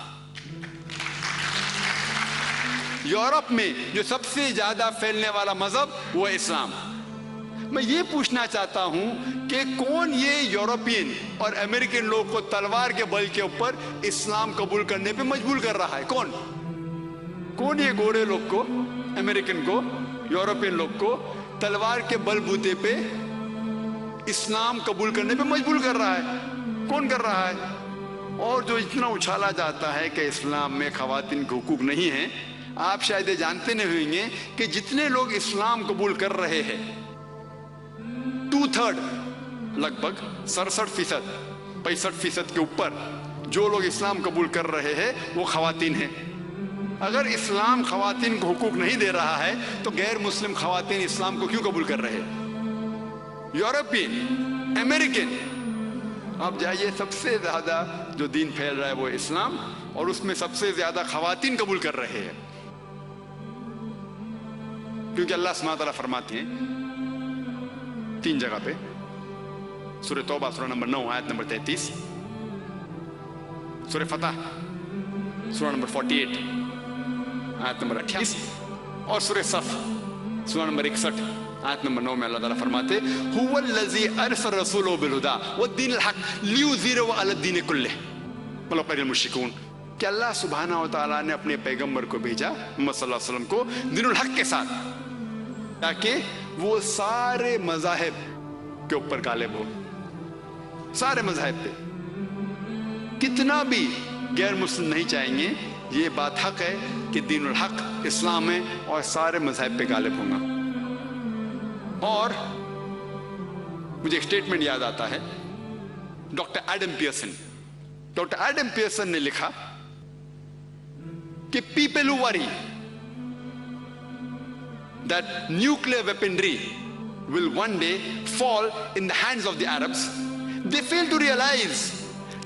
یورپ میں جو سب سے زیادہ پھیلنے والا مذہب وہ ہے اسلام. میں یہ پوچھنا چاہتا ہوں کہ کون یہ یورپین اور امریکن لوگ کو تلوار کے بل کے اوپر اسلام قبول کرنے پہ مجبور کر رہا ہے؟ کون یہ گورے لوگ کو، امریکن کو، یورپین لوگ کو تلوار کے بل بوتے پہ اسلام قبول کرنے پہ مجبور کر رہا ہے؟ کون کر رہا ہے؟ اور جو اتنا اچھالا جاتا ہے کہ اسلام میں خواتین کے حقوق نہیں ہیں، آپ شاید یہ جانتے نہیں ہوئیں گے کہ جتنے لوگ اسلام قبول کر رہے ہیں 2/3 لگ بھگ 67%، 65% کے اوپر جو لوگ اسلام قبول کر رہے ہیں وہ خواتین ہیں. اگر اسلام خواتین کو حقوق نہیں دے رہا ہے تو غیر مسلم خواتین اسلام کو کیوں قبول کر رہے ہیں؟ یورپین، امریکن، اب جائیے، سب سے زیادہ جو دین پھیل رہا ہے وہ اسلام، اور اس میں سب سے زیادہ خواتین قبول کر رہے ہیں. کیونکہ اللہ سبحانہ وتعالیٰ فرماتے ہیں 3 جگہ پہ، سورہ توبہ سورہ نمبر 9 آیت نمبر 33، سورہ فتح سورہ نمبر 48 آیت نمبر 28، اور سورہ صف سورہ نمبر 61 آیت نمبر 9 میں اللہ تعالیٰ فرماتے هو الذی ارسل رسولہ بالہدی والدین الحق لیظہرہ علی الدین کلہ ولو کرہ المشرکون، کہ اللہ سبحانہ وتعالیٰ نے اپنے پیغمبر کو بھیجا محمد صلی اللہ علیہ وسلم کو دین الحق کے ساتھ، تاکہ وہ سارے مذاہب کے اوپر غالب ہو. سارے مذاہب پہ، کتنا بھی غیر مسلم نہیں چاہیں گے. یہ بات حق ہے کہ دین الحق اسلام ہے اور سارے مذاہب پہ غالب ہوں گا. اور مجھے ایک اسٹیٹمنٹ یاد آتا ہے ڈاکٹر ایڈم پیئرسن نے لکھا کہ people who worry that nuclear weaponry will one day fall in the hands of the Arabs, they fail to realize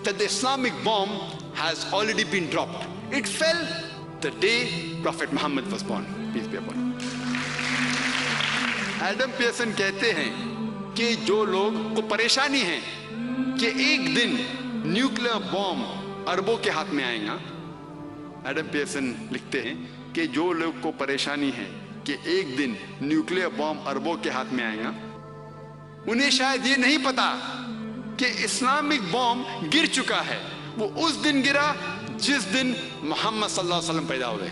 that the Islamic bomb has already been dropped. It fell the day Prophet Muhammad was born, peace be upon him. Adam Pearson کہتے ہیں کہ جو لوگ کو پریشانی ہے کہ ایک دن نیوکلیر بوم عربوں کے ہاتھ میں آئے گا، ایڈم پیئرسن لکھتے ہیں کہ جو لوگ کو پریشانی ہے کہ ایک دن نیوکلیر بوم عربوں کے ہاتھ میں آئے گا، انہیں شاید یہ نہیں پتا کہ اسلامک بوم گر چکا ہے. وہ اس دن گرا جس دن محمد صلی اللہ علیہ وسلم پیدا ہوئے.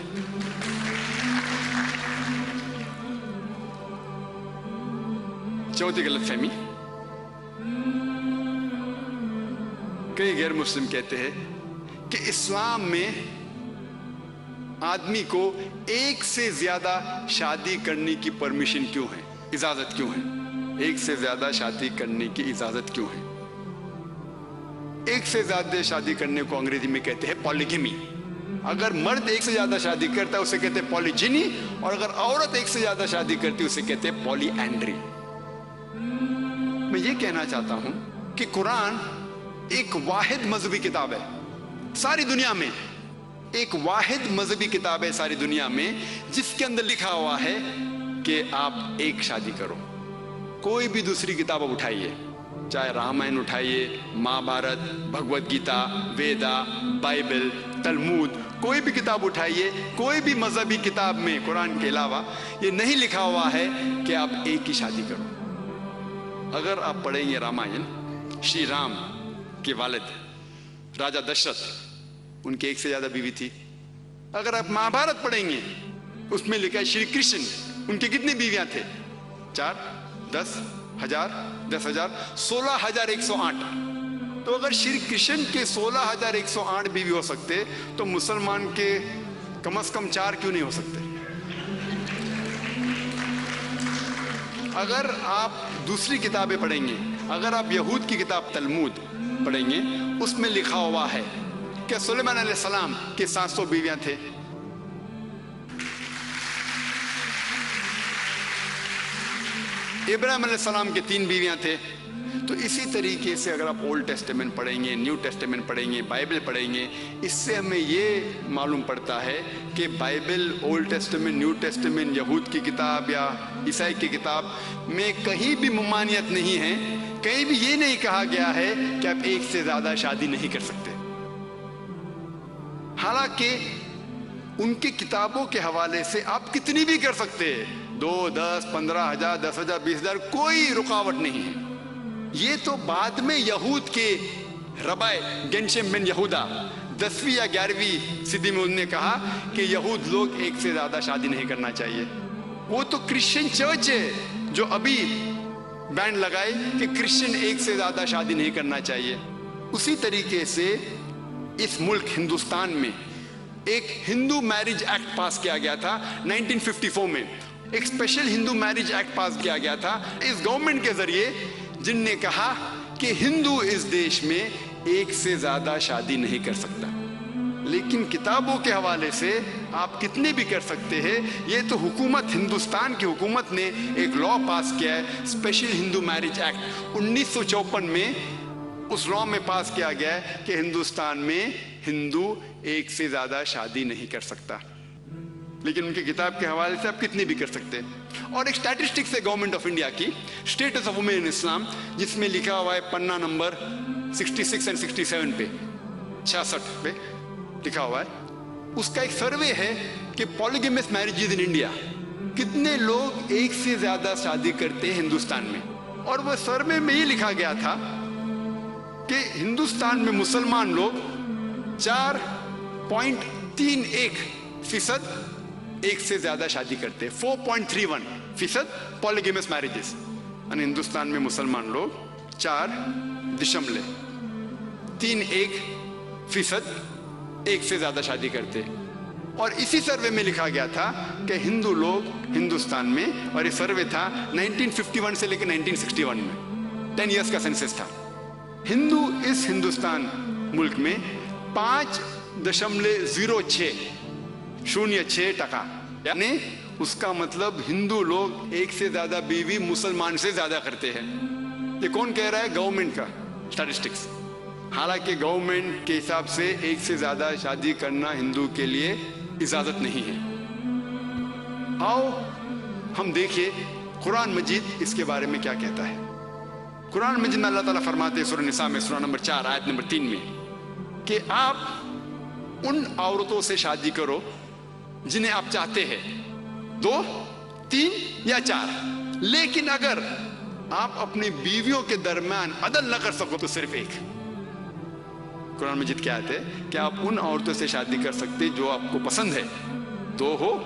چوتھی غلط فہمی، کئی غیر مسلم کہتے ہیں کہ اسلام میں آدمی کو ایک سے زیادہ شادی کرنے کی پرمیشن کیوں ہے، اجازت کیوں ہے؟ ایک سے زیادہ شادی کرنے کی اجازت کیوں ہے؟ ایک سے زیادہ شادی کرنے کو انگریزی میں کہتے ہیں پالیگیمی. اگر مرد ایک سے زیادہ شادی کرتا ہے اسے کہتے ہیں پالیجینی، اور اگر عورت ایک سے زیادہ شادی کرتی ہے اسے کہتے ہیں پالی اینڈری. میں یہ کہنا چاہتا ہوں کہ قرآن ایک واحد مذہبی کتاب ہے ساری دنیا میں، ایک واحد مذہبی کتاب ہے ساری دنیا میں جس کے اندر لکھا ہوا ہے کہ آپ ایک شادی کرو. کوئی بھی دوسری کتاب آپ اٹھائیے، چاہے رامائن اٹھائیے، مہا بھارت، بھگوت گیتا، ویدا، بائبل، تلمود، کوئی بھی کتاب اٹھائیے، کوئی بھی مذہبی کتاب میں قرآن کے علاوہ یہ نہیں لکھا ہوا ہے کہ آپ ایک ہی شادی کرو. اگر آپ پڑھیں گے رامائن، شری رام کے والد راجا دشرتھ، ان کے ایک سے زیادہ بیوی تھی. اگر آپ مہا بھارت پڑھیں گے اس میں لکھا ہے شری کرشن، ان کے کتنی بیویاں تھے؟ 4، 10,000، 10,000، 16,108. تو اگر شری کرشن کے 16,108 بیوی ہو سکتے تو مسلمان کے کم از کم 4 کیوں نہیں ہو سکتے؟ اگر آپ دوسری کتابیں پڑھیں گے، اگر آپ یہود کی کتاب تلمود پڑھیں گے اس میں لکھا ہوا ہے کہ سلیمان علیہ السلام کے 700 بیویاں تھے. ابراہیم علیہ السلام کے 3 بیویاں تھے. تو اسی طریقے سے اگر آپ اولڈ ٹیسٹمنٹ پڑھیں گے، نیو ٹیسٹمنٹ پڑھیں گے، بائبل پڑھیں گے، اس سے ہمیں یہ معلوم پڑتا ہے کہ Bible, old testament, new testament, یہود کی کتاب یا عیسائی کی کتاب میں کہیں بھی ممانعت نہیں ہے، کہیں بھی یہ نہیں کہا گیا ہے کہ آپ ایک سے زیادہ شادی نہیں کر سکتے. حالانکہ ان کی کتابوں کے حوالے سے آپ کتنی بھی کر سکتے ہیں، 2، 10، 15,000، 10,000، 20,000، کوئی رکاوٹ نہیں ہے. یہ تو بعد میں یہود کے ربائے گنشم بن یہودا 10ویں یا 11ویں صدی میں انہوں نے کہا کہ یہود لوگ ایک سے زیادہ شادی نہیں کرنا چاہیے. وہ تو کرسچن چرچ ہے جو ابھی بینڈ لگائے کہ کرسچن ایک سے زیادہ شادی نہیں کرنا چاہیے. اسی طریقے سے اس ملک ہندوستان میں ایک ہندو میرج ایکٹ پاس کیا گیا تھا 1954 میں. ایک اسپیشل ہندو میرج ایکٹ پاس کیا گیا تھا اس گورنمنٹ کے ذریعے، جن نے کہا کہ ہندو اس دیش میں ایک سے زیادہ شادی نہیں کر سکتا. لیکن کتابوں کے حوالے سے آپ کتنے بھی کر سکتے ہیں. یہ تو حکومت، ہندوستان کی حکومت نے ایک لا پاس کیا ہے اسپیشل ہندو میرج ایکٹ 1954 میں. اس لا میں پاس کیا گیا ہے کہ ہندوستان میں ہندو ایک سے زیادہ شادی نہیں کر سکتا. لیکن ان کی کتاب کے حوالے سے آپ کتنی بھی کر سکتے ہیں. اور ایک اسٹیٹسٹکس ہے گورنمنٹ آف انڈیا کی، اسٹیٹس آف وومن ان اسلام، جس میں لکھا ہوا ہے پنا نمبر 66 اور 67 پہ، 66 پہ لکھا ہوا ہے. اس کا ایک سروے ہے کہ پالیگیمس میرجز ان انڈیا، کتنے لوگ ایک سے زیادہ شادی کرتے ہیں ہندوستان میں. اور وہ سروے میں یہ لکھا گیا تھا کہ ہندوستان میں مسلمان لوگ 4.31% ایک سے زیادہ شادی کرتے ہیں. 4.31% پالیگیمس میرجز. یعنی ہندوستان میں مسلمان لوگ 4.31% ایک سے زیادہ شادی کرتے. اور اسی سروے میں لکھا گیا تھا کہ ہندو لوگ ہندوستان میں، اور یہ سروے تھا 1951 سے لے کے 1961 میں، 10 ایئرس کا سینسس تھا، ہندو اس ہندوستان ملک میں 5.06%، یعنی اس کا مطلب ہندو لوگ ایک سے زیادہ بیوی مسلمان سے زیادہ کرتے ہیں. یہ کون کہہ رہا ہے؟ گورنمنٹ کا اسٹیٹسٹکس. حالانکہ گورنمنٹ کے حساب سے ایک سے زیادہ شادی کرنا ہندو کے لیے اجازت نہیں ہے. آؤ ہم دیکھیں قرآن مجید اس کے بارے میں کیا کہتا ہے. قرآن مجید میں اللہ تعالیٰ فرماتے ہیں سورہ نساء میں سورہ نمبر 4 آیت نمبر 3 میں کہ آپ ان عورتوں سے شادی کرو جنہیں آپ چاہتے ہیں، 2، 3 یا 4، لیکن اگر آپ اپنی بیویوں کے درمیان عدل نہ کر سکو تو صرف ایک. قرآن مجید کیا آتا ہے کہ آپ ان عورتوں سے شادی کر سکتے جو آپ کو پسند ہے، 2 ہو،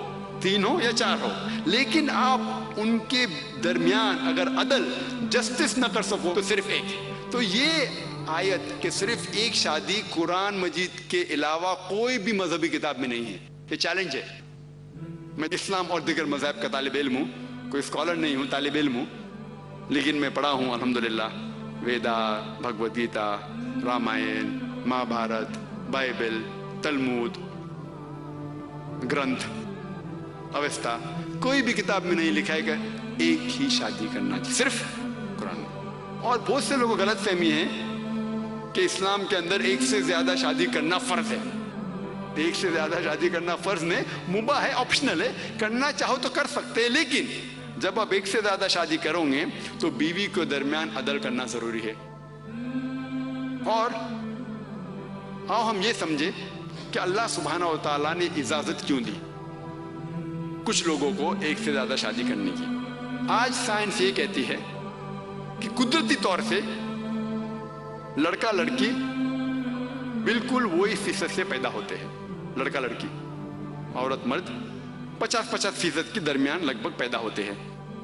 3 ہو یا 4 ہو، لیکن آپ ان کے درمیان اگر عدل جسٹس نہ کر سکو تو صرف ایک. تو یہ آیت کہ صرف ایک شادی قرآن مجید کے علاوہ کوئی بھی مذہبی کتاب میں نہیں ہے. یہ چیلنج ہے. میں اسلام اور دیگر مذاہب کا طالب علم ہوں، کوئی اسکالر نہیں ہوں، طالب علم ہوں، لیکن میں پڑھا ہوں الحمدللہ ویدا، بھگوت گیتا، رامائن، مہا بھارت، بائبل، تلمود، گرنتھ، اوستا. کوئی بھی کتاب میں نہیں لکھا ہے کہ ایک ہی شادی کرنا چاہیے، صرف قرآن میں. اور بہت سے لوگوں کو غلط فہمی ہے کہ اسلام کے اندر ایک سے زیادہ شادی کرنا فرض ہے. ایک سے زیادہ شادی کرنا فرض نہیں، مباح ہے، آپشنل ہے، کرنا چاہو تو کر سکتے ہیں، لیکن جب آپ ایک سے زیادہ شادی کرو گے تو بیوی کے درمیان عدل کرنا ضروری ہے. اور آؤ ہم یہ سمجھے کہ اللہ سبحانہ و تعالیٰ نے اجازت کیوں دی کچھ لوگوں کو ایک سے زیادہ شادی کرنے کی. آج سائنس یہ کہتی ہے کہ قدرتی طور سے لڑکا لڑکی بالکل وہی فیصد سے پیدا ہوتے ہیں. لڑکا لڑکی، عورت مرد 50-50% کے درمیان لگ بھگ پیدا ہوتے ہیں.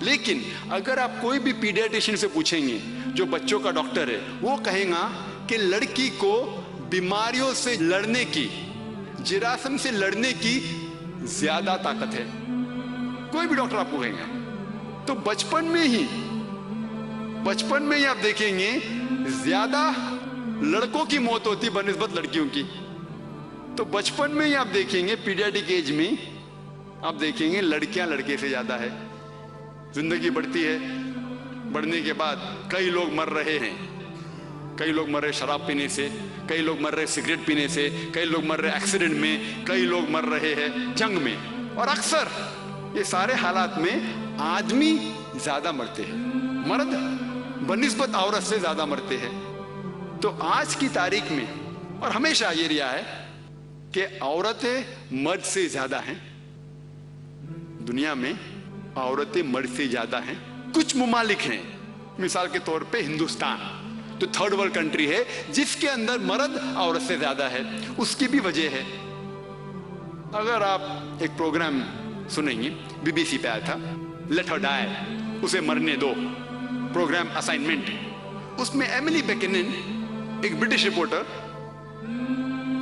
لیکن اگر آپ کوئی بھی پیڈیاٹیشین سے پوچھیں گے جو بچوں کا ڈاکٹر ہے، وہ کہے گا کہ لڑکی کو بیماریوں سے لڑنے کی، جراثیم سے لڑنے کی زیادہ طاقت ہے. کوئی بھی ڈاکٹر آپ کو کہیں گے. تو بچپن میں ہی آپ دیکھیں گے زیادہ لڑکوں کی موت ہوتی بنسبت لڑکیوں کی. تو بچپن میں ہی آپ دیکھیں گے، پیڈیاٹک ایج میں آپ دیکھیں گے لڑکیاں لڑکے سے زیادہ ہے. زندگی بڑھتی ہے، بڑھنے کے بعد کئی لوگ مر رہے ہیں. کئی لوگ مر رہے شراب پینے سے، کئی لوگ مر رہے سگریٹ پینے سے، کئی لوگ مر رہے ایکسیڈنٹ میں، کئی لوگ مر رہے ہیں جنگ میں. اور اکثر یہ سارے حالات میں آدمی زیادہ مرتے ہیں، مرد بنسبت عورت سے زیادہ مرتے ہیں. تو آج کی تاریخ میں اور ہمیشہ یہ رہا ہے کہ عورتیں مرد سے زیادہ ہیں. دنیا میں عورتیں مرد سے زیادہ ہیں. کچھ ممالک ہیں، مثال کے طور پہ ہندوستان تو تھرڈ ورلڈ کنٹری ہے جس کے اندر مرد عورت سے زیادہ ہے. اس کی بھی وجہ ہے. اگر آپ ایک پروگرام سنیں گے، BBC پہ آیا تھا، لیٹ ہر ڈائی، اسے مرنے دو، پروگرام اسائنمنٹ. اس میں ایملی بیکنن، ایک برٹش رپورٹر،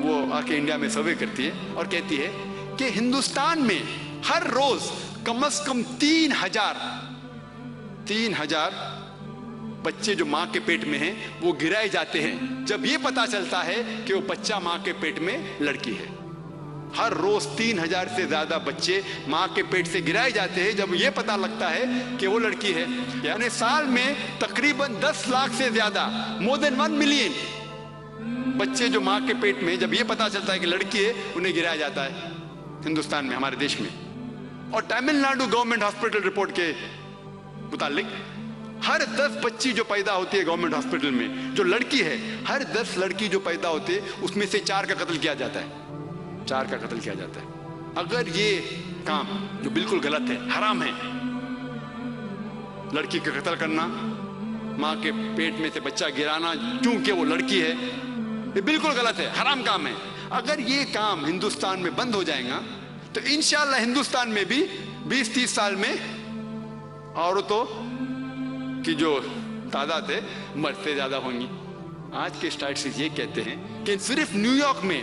وہ آ کے انڈیا میں سروے کرتی ہے اور کہتی ہے کہ ہندوستان میں ہر روز کم از کم 3,000 بچے جو ماں کے پیٹ میں ہیں وہ گرائے جاتے ہیں جب یہ پتا چلتا ہے کہ وہ بچہ ماں کے پیٹ میں لڑکی ہے. ہر روز 3,000 سے زیادہ بچے ماں کے پیٹ سے گرائے جاتے ہیں جب یہ پتا لگتا ہے کہ وہ لڑکی ہے. یعنی سال میں تقریباً 10 لاکھ سے زیادہ، مور دین 1 ملین بچے جو ماں کے پیٹ میں جب یہ پتا چلتا ہے کہ لڑکی ہے انہیں گرایا جاتا ہے ہندوستان میں، ہمارے دیش میں. اور Tamil Nadu government hospital report کے متعلق ہر 10 بچی جو پیدا ہوتی ہے گورنمنٹ ہاسپٹل میں جو لڑکی ہے، ہر 10 لڑکی جو پیدا ہوتے ہیں اس میں سے 4 کا قتل کیا جاتا ہے. 4 کا قتل کیا جاتا ہے. اگر یہ کام جو بالکل غلط ہے، حرام ہے، لڑکی کا قتل کرنا، ماں کے پیٹ میں سے بچہ گرانا چونکہ وہ لڑکی ہے، یہ بالکل غلط ہے، حرام کام ہے. اگر یہ کام ہندوستان میں بند ہو جائے گا تو انشاءاللہ ہندوستان میں بھی 20-30 سال میں عورتوں کی جو تعداد ہے مرد سے زیادہ ہوں گی. آج کے اسٹیٹسٹکس یہ کہتے ہیں کہ صرف نیو یارک میں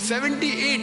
78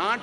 8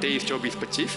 23, 24, 25,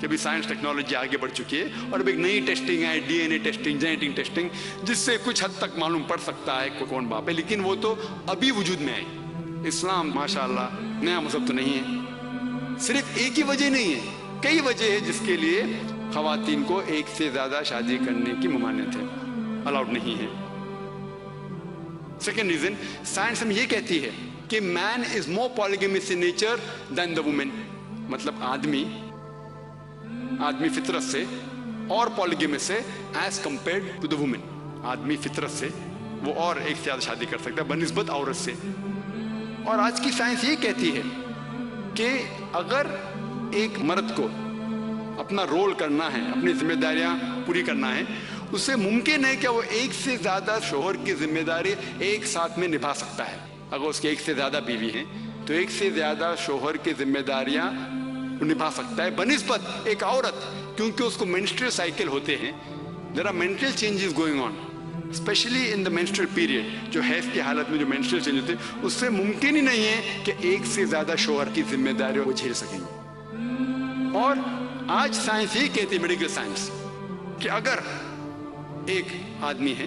کہ ابھی سائنس ٹیکنالوجی آگے بڑھ چکی ہے اور اب ایک نئی ٹیسٹنگ ہے, ڈی این اے ٹیسٹنگ, جینیٹک ٹیسٹنگ, جس سے کچھ حد تک معلوم پڑ سکتا ہے کہ کون باپ ہے, لیکن وہ تو ابھی وجود میں آئی. اسلام ماشاءاللہ نیا مذہب تو نہیں ہے. صرف ایک ہی وجہ نہیں ہے, کئی وجہ ہے جس کے لیے خواتین کو ایک سے زیادہ شادی کرنے کی ممانعت ہے, الاؤڈ نہیں ہے. سیکنڈ ریزن, سائنس ہم یہ کہتی ہے کہ مین از مور پالیگیمس in nature then the woman. مطلب آدمی فطرت سے اور پالیگیمس ہے as compared to the woman. آدمی فطرت سے وہ اور ایک سے زیادہ شادی کر سکتا ہے بنسبت عورت سے. اور آج کی سائنس یہ کہتی ہے کہ اگر ایک مرد کو اپنا رول کرنا ہے, اپنی ذمہ داریاں پوری کرنا ہے, اسے ممکن ہے کہ وہ ایک سے زیادہ شوہر کی ذمہ داری ایک ساتھ میں نبھا سکتا ہے. اگر اس کے ایک سے زیادہ بیوی ہیں تو ایک سے زیادہ شوہر کی ذمہ داریاں نبھا سکتا ہے بنسبت ایک عورت, کیونکہ اس کو مینسٹرل سائیکل ہوتے ہیں. There are mental changes going on especially in the menstrual period. جو حیض کی حالت میں جو مینسٹرل چینج ہوتے ہیں, اس سے ممکن ہی نہیں ہے کہ ایک سے زیادہ شوہر کی ذمہ داری وہ جھیل سکیں گے. اور آج سائنس یہ کہتی ہے, میڈیکل سائنس, کہ اگر ایک آدمی ہے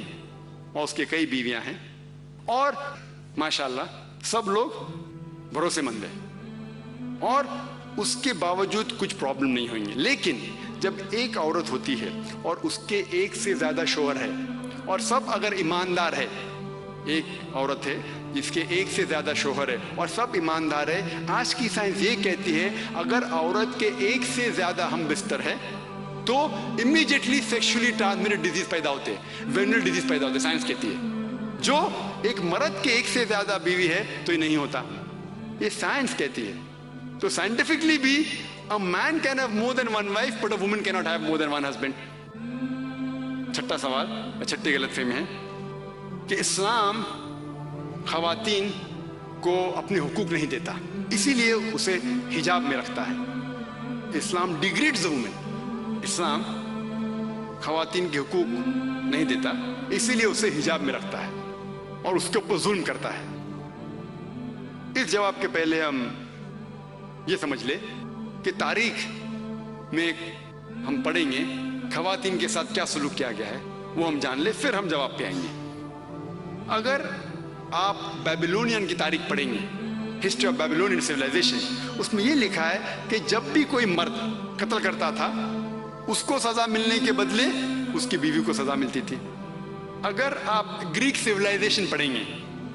اور اس کے کئی بیویاں ہیں اور ماشاءاللہ سب لوگ بھروسے مند ہیں اور اس کے باوجود کچھ پرابلم نہیں ہوئیں گے, لیکن جب ایک عورت ہوتی ہے اور اس کے ایک سے زیادہ شوہر ہے اور سب اگر ایماندار ہے, ایک عورت ہے جس کے ایک سے زیادہ شوہر ہے اور سب ایماندار ہے, آج کی سائنس یہ کہتی ہے اگر عورت کے ایک سے زیادہ ہم بستر ہے تو امیڈیٹلی سیکشولی ٹرانسمیٹڈ ڈیزیز پیدا ہوتے ہیں, وینرل ڈیزیز پیدا ہوتے ہیں. سائنس کہتی ہے جو ایک مرد کے ایک سے زیادہ بیوی ہے تو یہ نہیں ہوتا, یہ سائنس کہتی ہے. تو سائنٹیفکلی بھی a man can have more than one wife but a woman cannot have more than one husband. چھٹا سوال, چھٹی غلط فہمی ہے کہ اسلام خواتین کو اپنے حقوق نہیں دیتا, اسی لیے اسے حجاب میں رکھتا ہے. اسلام ڈیگریڈز the woman. اسلام خواتین کے حقوق نہیں دیتا, اسی لیے اسے حجاب میں رکھتا ہے اور اس کے اوپر ظلم کرتا ہے. اس جواب کے پہلے ہم یہ سمجھ لیں کہ تاریخ میں ہم پڑھیں گے خواتین کے ساتھ کیا سلوک کیا گیا ہے, وہ ہم جان لیں, پھر ہم جواب پہ آئیں گے. اگر آپ بیبیلونین کی تاریخ پڑھیں گے, ہسٹری آف بیبیلونین سیولائزیشن, اس میں یہ لکھا ہے کہ جب بھی کوئی مرد قتل کرتا تھا اس کو سزا ملنے کے بدلے اس کی بیوی کو سزا ملتی تھی. اگر آپ گریک سیولائزیشن پڑھیں گے,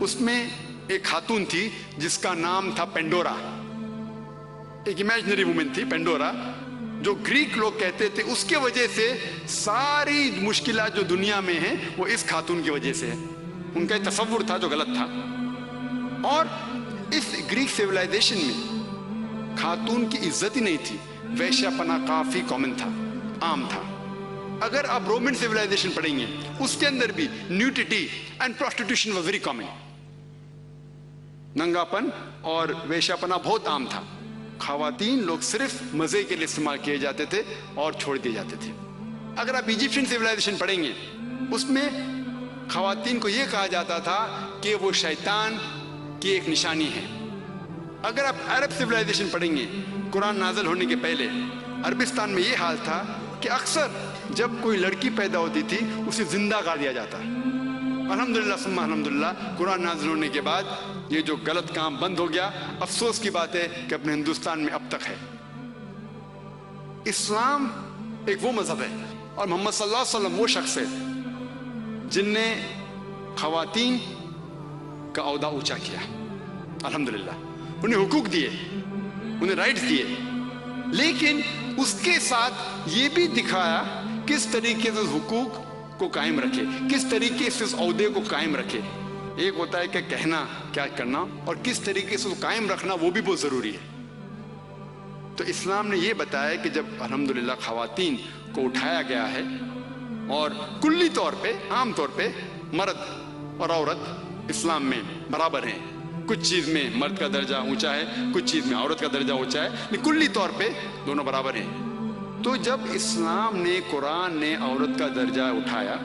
اس میں ایک خاتون تھی جس کا نام تھا پینڈورا, ایک امیجنری وومن تھی پینڈورا, جو گریک لوگ کہتے تھے اس کے وجہ سے ساری مشکلات جو دنیا میں ہیں وہ اس خاتون کی وجہ سے ہے. ان کا ایک تصور تھا جو غلط تھا. اور اس گریک سیولائزیشن میں خاتون کی عزت ہی نہیں تھی, ویشیا پنا کافی کامن تھا, عام تھا. اگر آپ رومن سیولائزیشن پڑھیں گے, اس کے اندر بھی nudity and prostitution was very common. ننگا پن اور ویشیا پنا بہت عام تھا. خواتین لوگ صرف مزے کے لیے استعمال کیے جاتے تھے اور چھوڑ دیے جاتے تھے. اگر آپ ایجپشین سیولائزیشن پڑھیں گے, اس میں خواتین کو یہ کہا جاتا تھا کہ وہ شیطان کی ایک نشانی ہے. اگر آپ عرب سیولائزیشن پڑھیں گے, قرآن نازل ہونے کے پہلے عربستان میں یہ حال تھا کہ اکثر جب کوئی لڑکی پیدا ہوتی تھی اسے زندہ گاڑ دیا جاتا. الحمدللہ ثم الحمدللہ قرآن نازل ہونے کے بعد یہ جو غلط کام بند ہو گیا. افسوس کی بات ہے کہ اپنے ہندوستان میں اب تک ہے. اسلام ایک وہ مذہب ہے اور محمد صلی اللہ علیہ وسلم وہ شخص ہے جن نے خواتین کا عہدہ اونچا کیا. الحمدللہ انہیں حقوق دیے, انہیں رائٹس دیے, لیکن اس کے ساتھ یہ بھی دکھایا کس طریقے سے حقوق کو قائم رکھے, کس طریقے سے اس عہدے کو قائم رکھے. ایک ہوتا ہے کہ کہنا کیا کرنا, اور کس طریقے سے قائم رکھنا وہ بھی بہت ضروری ہے. تو اسلام نے یہ بتایا کہ جب الحمدللہ خواتین کو اٹھایا گیا ہے اور کلی طور پہ عام طور پہ مرد اور عورت اسلام میں برابر ہیں, کچھ چیز میں مرد کا درجہ اونچا ہے, کچھ چیز میں عورت کا درجہ اونچا ہے, لیکن کلی طور پہ دونوں برابر ہیں. تو جب اسلام نے, قرآن نے عورت کا درجہ اٹھایا,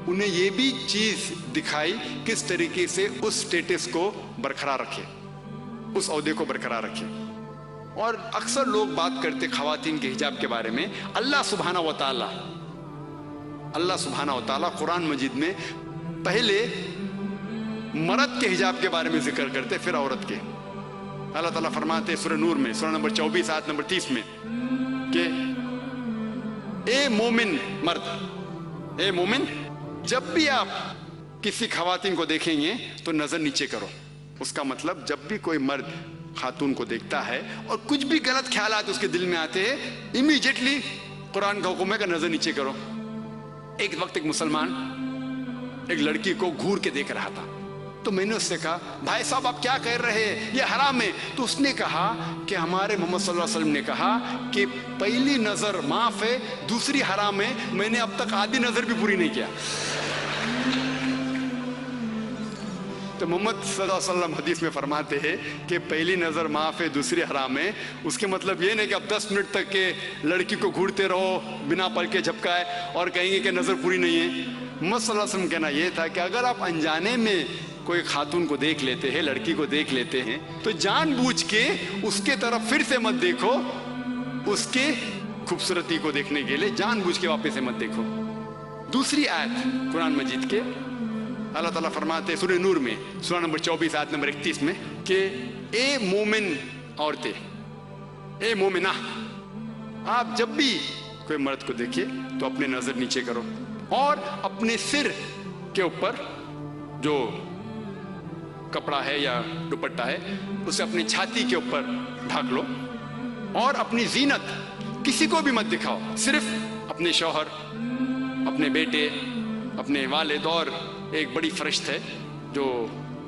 انہیں یہ بھی چیز دکھائی کس طریقے سے اس سٹیٹس کو برقرار رکھے, اس عہدے کو برقرار رکھے. اور اکثر لوگ بات کرتے خواتین کے حجاب کے بارے میں. اللہ سبحانہ و تعالیٰ قرآن مجید میں پہلے مرد کے حجاب کے بارے میں ذکر کرتے پھر عورت کے. اللہ تعالیٰ فرماتے سورہ نور میں سورہ نمبر 24 آیت نمبر 30 میں کہ اے مومن مرد، اے مومن، جب بھی آپ کسی خواتین کو دیکھیں گے تو نظر نیچے کرو. اس کا مطلب جب بھی کوئی مرد خاتون کو دیکھتا ہے اور کچھ بھی غلط خیالات اس کے دل میں آتے ہیں، امیڈیٹلی قرآن کا حکم ہے کہ نظر نیچے کرو. ایک وقت ایک مسلمان ایک لڑکی کو گھور کے دیکھ رہا تھا، تو میں نے اس سے کہا بھائی صاحب آپ کیا کہہ رہے ہیں، یہ حرام ہے. تو اس نے کہا کہ ہمارے محمد صلی اللہ علیہ وسلم نے کہا کہ پہلی نظر معاف ہے، دوسری حرام ہے. میں نے اب تک آدھی نظر بھی پوری نہیں کیا. تو محمد صلی اللہ علیہ وسلم حدیث میں فرماتے ہیں کہ پہلی نظر معاف ہے، دوسری حرام ہے. اس کے مطلب یہ نہیں کہ اب 10 منٹ تک کے لڑکی کو گھورتے رہو بنا پل کے جھپکائے اور کہیں گے کہ نظر پوری نہیں ہے. محمد صلی اللہ علیہ وسلم کہنا یہ تھا کہ اگر آپ انجانے میں کوئی خاتون کو دیکھ لیتے ہیں، لڑکی کو دیکھ لیتے ہیں، تو جان بوجھ کے اس کے طرف پھر سے مت دیکھو. اس کے خوبصورتی کو دیکھنے کے لیے جان بوجھ کے واپس سے مت دیکھو. دوسری آیت قرآن مجید کے اللہ تعالیٰ فرماتے سورہ نور میں سورہ نمبر 24 آیت نمبر 31 میں کہ اے مومن عورتیں، اے مومنہ، آپ جب بھی کوئی مرد کو دیکھیں تو اپنے نظر نیچے کرو اور اپنے سر کے اوپر جو کپڑا ہے یا دوپٹہ ہے اسے اپنی چھاتی کے اوپر ڈھک لو. اور اپنی زینت کسی کو بھی مت دکھاؤ، صرف اپنے شوہر، اپنے بیٹے، اپنے والد، اور ایک بڑی فرشت ہے جو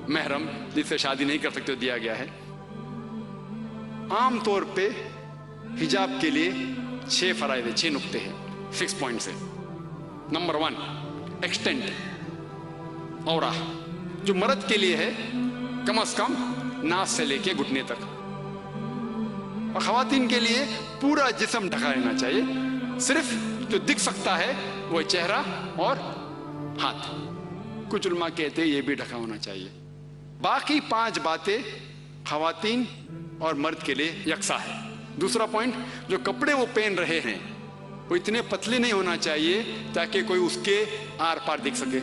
محرم جس سے شادی نہیں کر سکتے دیا گیا ہے. عام طور پہ حجاب کے لیے 6 فرائض ہیں، 6 نقطے ہیں، 6 پوائنٹس ہیں. نمبر 1 ایکسٹینٹ اورا، جو مرد کے لیے ہے کم از کم ناس سے لے کے گھٹنے تک، اور خواتین کے لیے پورا جسم ڈھکا رہنا چاہیے. صرف جو دکھ سکتا ہے وہ چہرہ اور ہاتھ. کچھ علماء کہتے ہیں یہ بھی ڈھکا ہونا چاہیے. باقی 5 باتیں خواتین اور مرد کے لیے یکساں ہے. دوسرا پوائنٹ، جو کپڑے وہ پہن رہے ہیں وہ اتنے پتلے نہیں ہونا چاہیے تاکہ کوئی اس کے آر پار دکھ سکے.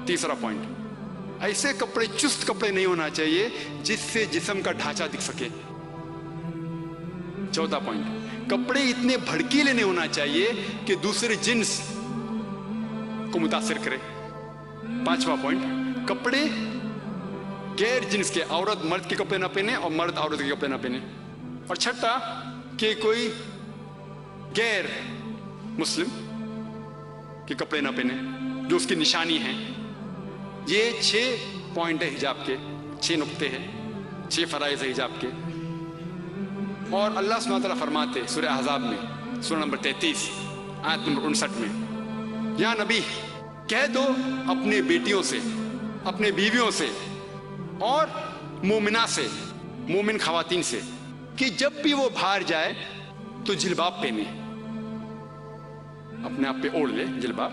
تیسرا پوائنٹ، ایسے کپڑے، چست کپڑے نہیں ہونا چاہیے جس سے جسم کا ڈھانچہ دکھ سکے. چوتھا پوائنٹ، کپڑے اتنے بھڑکیلے نہیں ہونا چاہیے کہ دوسرے جنس کو متاثر کرے. 5واں پوائنٹ، کپڑے غیر جنس کے، عورت مرد کے کپڑے نہ پہنے اور مرد عورت کے کپڑے نہ پہنے. اور چھٹا کہ کوئی غیر مسلم کے کپڑے نہ پہنے جو اس کی نشانی ہے. یہ 6 پوائنٹ ہے حجاب کے، 6 نقطے ہیں، 6 فرائض ہے حجاب کے. اور اللہ سبحانہ وتعالیٰ فرماتے سورہ احزاب میں سورہ نمبر 33 آیت نمبر 59 میں، یا نبی کہہ دو اپنے بیٹیوں سے، اپنے بیویوں سے اور مومنہ سے، مومن خواتین سے، کہ جب بھی وہ باہر جائے تو جلباب پہنے، اپنے آپ پہ اوڑھ لے جلباب،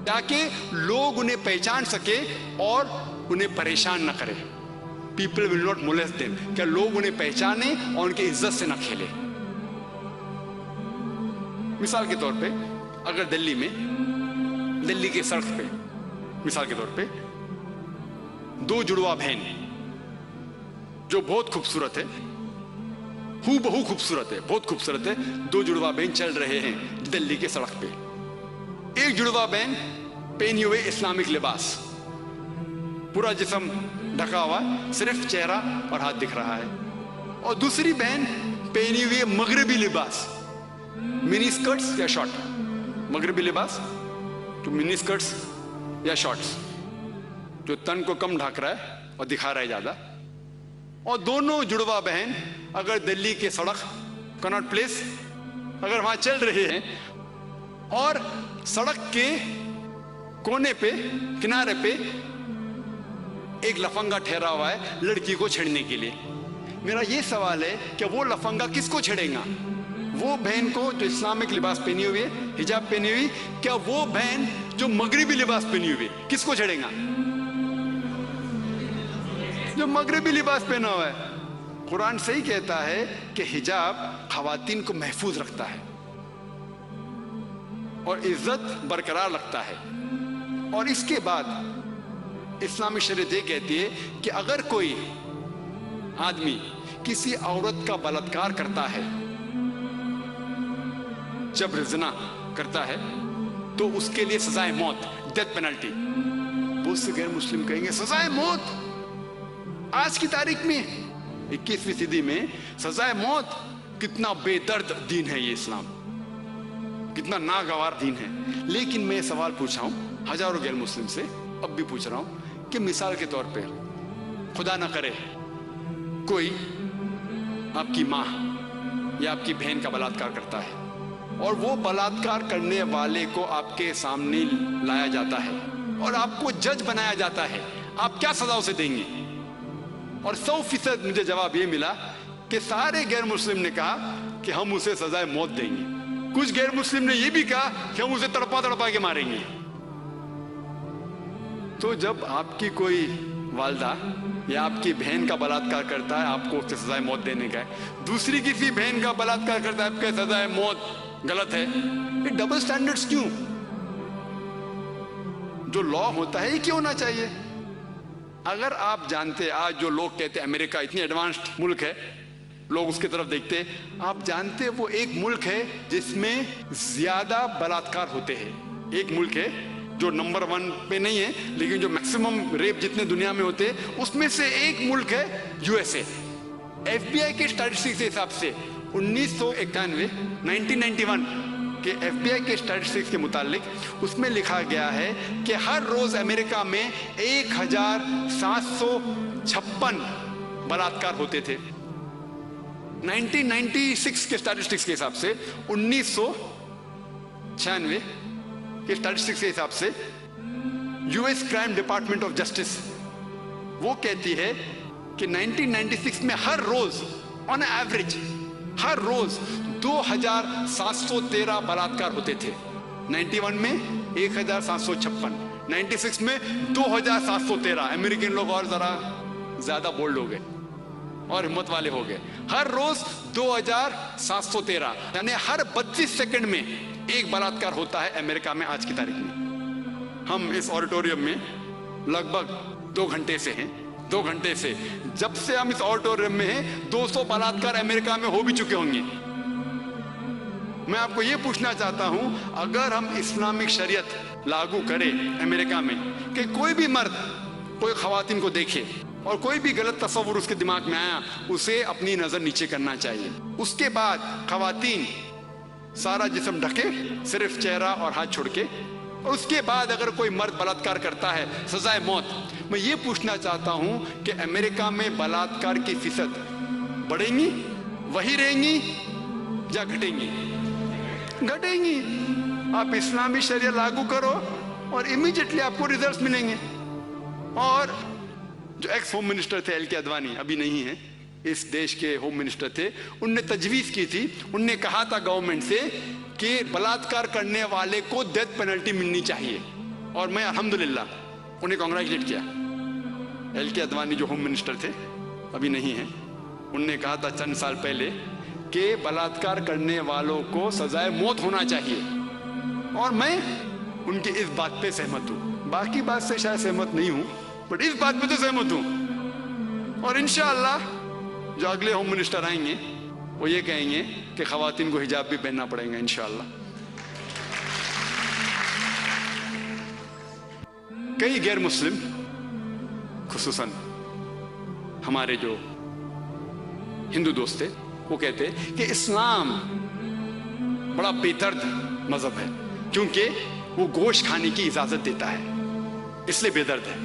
تاکہ لوگ انہیں پہچان سکے اور انہیں پریشان نہ کرے. People will not molest them، کہ لوگ انہیں پہچانے اور ان کی عزت سے نہ کھیلے. مثال کے طور پہ اگر دلی کے سڑک پہ مثال کے طور پہ 2 جڑواں بہن جو بہت خوبصورت ہے، ہو بہو خوبصورت ہے، بہت خوبصورت ہے، 2 جڑواں بہن چل رہے ہیں دلی کے سڑک پہ. ایک جڑواں بہن پہنی ہوئے اسلامک لباس، پورا جسم ڈھکا ہوا، صرف چہرہ اور ہاتھ دکھ رہا ہے. اور دوسری بہن پہنی ہوئی مغربی لباس، منی اسکرٹس یا شارٹ، مغربی لباس تو منی اسکرٹس یا شارٹس جو تن کو کم ڈھک رہا ہے اور دکھا رہا ہے زیادہ. اور دونوں جڑواں بہن اگر دلی کے سڑک کناٹ پلیس اگر وہاں چل رہے ہیں اور سڑک کے کونے پہ، کنارے پہ ایک لفنگا ٹھہرا ہوا ہے لڑکی کو چھیڑنے کے لیے، میرا یہ سوال ہے کہ وہ لفنگا کس کو چھیڑے گا؟ وہ بہن کو جو اسلامک لباس پہنی ہوئی ہے، حجاب پہنی ہوئی، کیا وہ بہن جو مغربی لباس پہنی ہوئی کس کو چھیڑے گا؟ جو مغربی لباس پہنا ہوا ہے. قرآن صحیح کہتا ہے کہ حجاب خواتین کو محفوظ رکھتا ہے اور عزت برقرار رکھتا ہے. اور اس کے بعد اسلامی شریعت یہ کہتی ہے کہ اگر کوئی آدمی کسی عورت کا بلاత్కాر کرتا ہے، جبر زنا کرتا ہے، تو اس کے لیے سزائے موت، ڈیتھ پینلٹی. بہت سے غیر مسلم کہیں گے سزائے موت. آج کی تاریخ میں 21ویں صدی میں سزائے موت، کتنا بے درد دین ہے یہ اسلام، کتنا ناگوار دین ہے. لیکن میں سوال پوچھا ہوں ہزاروں غیر مسلم سے، اب بھی پوچھ رہا ہوں کہ مثال کے طور پہ خدا نہ کرے کوئی آپ کی ماں یا آپ کی بہن کا بلاత్కాر کرتا ہے اور وہ بلاత్కాر کرنے والے کو آپ کے سامنے لایا جاتا ہے اور آپ کو جج بنایا جاتا ہے، آپ کیا سزا اسے دیں گے؟ اور 100% مجھے جواب یہ ملا کہ سارے غیر مسلم نے کہا کہ ہم اسے سزائے موت دیں گے. کچھ غیر مسلم نے یہ بھی کہا کہ ہم اسے تڑپا تڑپا کے ماریں گے. تو جب آپ کی کوئی والدہ یا آپ کی بہن کا بلاత్కాر کرتا ہے، آپ کو اسے سزائے موت دینے کا ہے. دوسری کسی بہن کا بلاత్కాر کرتا ہے، آپ کے سزائے موت غلط ہے. یہ ڈبل سٹینڈرڈز کیوں؟ جو لا ہوتا ہے یہ کیوں ہونا چاہیے؟ اگر آپ جانتے، آج جو لوگ کہتے ہیں امریکہ اتنی ایڈوانسڈ ملک ہے، لوگ اس کی طرف دیکھتے، آپ جانتے وہ ایک ملک ہے جس میں زیادہ بلاత్కాر ہوتے ہیں. ایک ملک ہے جو نمبر 1 پہ نہیں ہے لیکن جو میکسیمم ریپ جتنے دنیا میں ہوتے اس میں سے ایک ملک ہے USA. FBI کے اسٹیٹسٹکس کے حساب سے 1991 کے FBI کے اسٹیٹسٹکس کے متعلق اس میں لکھا گیا ہے کہ ہر روز امریکہ میں 1756 بلاత్కాر ہوتے تھے. 1996 کے اسٹیٹسٹکس کے حساب سے 1996 کے اسٹیٹسٹکس کے حساب سے US crime department of justice وہ کہتی ہے کہ 1996 میں ہر روز آن ایوریج ہر روز 2713 بلاత్కాر ہوتے تھے. 91 میں 1756، 96 میں 2713. امریکن لوگ اور ذرا زیادہ بولڈ ہو گئے اور ہمت والے ہو گئے. ہر روز 2713، یعنی ہر 32 سیکنڈ میں ایک بلاత్కాر ہوتا ہے امریکہ میں آج کی تاریخ میں. ہم اس آڈیٹوریم میں لگ بھگ 2 گھنٹے سے ہیں. 2 گھنٹے سے جب سے ہم اس آڈیٹوریم میں ہیں 200 بلاత్కాر امریکہ میں ہو بھی چکے ہوں گے. میں آپ کو یہ پوچھنا چاہتا ہوں، اگر ہم اسلامک شریعت لاگو کریں امریکہ میں کہ کوئی بھی مرد کوئی خواتین کو دیکھے اور کوئی بھی غلط تصور اس کے دماغ میں آیا، اسے اپنی نظر نیچے کرنا چاہیے. اس کے بعد خواتین سارا جسم ڈھکے، صرف چہرہ اور ہاتھ چھوڑ کے. اور اس کے بعد اگر کوئی مرد بلاత్కాر کرتا ہے سزائے موت. میں یہ پوچھنا چاہتا ہوں کہ امریکہ میں بلاత్కాر کی فیصد بڑھیں گی، وہی رہیں گی یا گھٹیں گی؟ گھٹیں گی. آپ اسلامی شریعت لاگو کرو اور امیجیٹلی آپ کو ریزلٹس ملیں گے. اور جو ایکس ہوم منسٹر تھے LK اڈوانی، ابھی نہیں ہیں، اس دیش کے ہوم منسٹر تھے، ان نے تجویز کی تھی، ان نے کہا تھا گورنمنٹ سے کہ بلاత్కాر کرنے والے کو ڈیتھ پینلٹی ملنی چاہیے. اور میں الحمدللہ انہیں کانگریچولیٹ کیا. LK اڈوانی جو ہوم منسٹر تھے، ابھی نہیں ہیں، ان نے کہا تھا چند سال پہلے کہ بلاత్కాر کرنے والوں کو سزائے موت ہونا چاہیے. اور میں ان کی اس بات پہ سہمت ہوں. باقی بات سے شاید سہمت نہیں ہوں، بٹ اس بات پہ تو سہمت ہوں. اور انشاءاللہ جو اگلے ہوم منسٹر آئیں گے وہ یہ کہیں گے کہ خواتین کو حجاب بھی پہننا پڑے گا انشاءاللہ. کئی غیر مسلم، خصوصاً ہمارے جو ہندو دوست تھے، وہ کہتے کہ اسلام بڑا بے درد مذہب ہے کیونکہ وہ گوشت کھانے کی اجازت دیتا ہے، اس لیے بے درد ہے.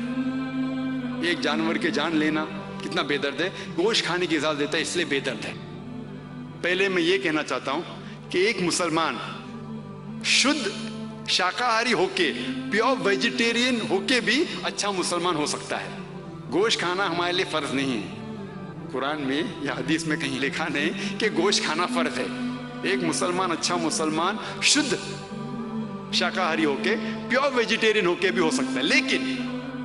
ایک جانور کے جان لینا کتنا بے درد ہے، گوشت کھانے کی اجازت دیتا ہے اس لیے بے درد ہے. پہلے میں یہ کہنا چاہتا ہوں کہ ایک مسلمان شدھ شاکاہاری ہو کے، پیور ویجیٹیرین ہو کے بھی اچھا مسلمان ہو سکتا ہے. گوشت کھانا ہمارے لیے فرض نہیں ہے. قرآن میں یا حدیث میں کہیں لکھا نہیں کہ گوشت کھانا فرض ہے. ایک مسلمان اچھا مسلمان شدھ شاکاہاری ہو کے، پیور ویجیٹیرین ہو کے بھی ہو سکتا ہے. لیکن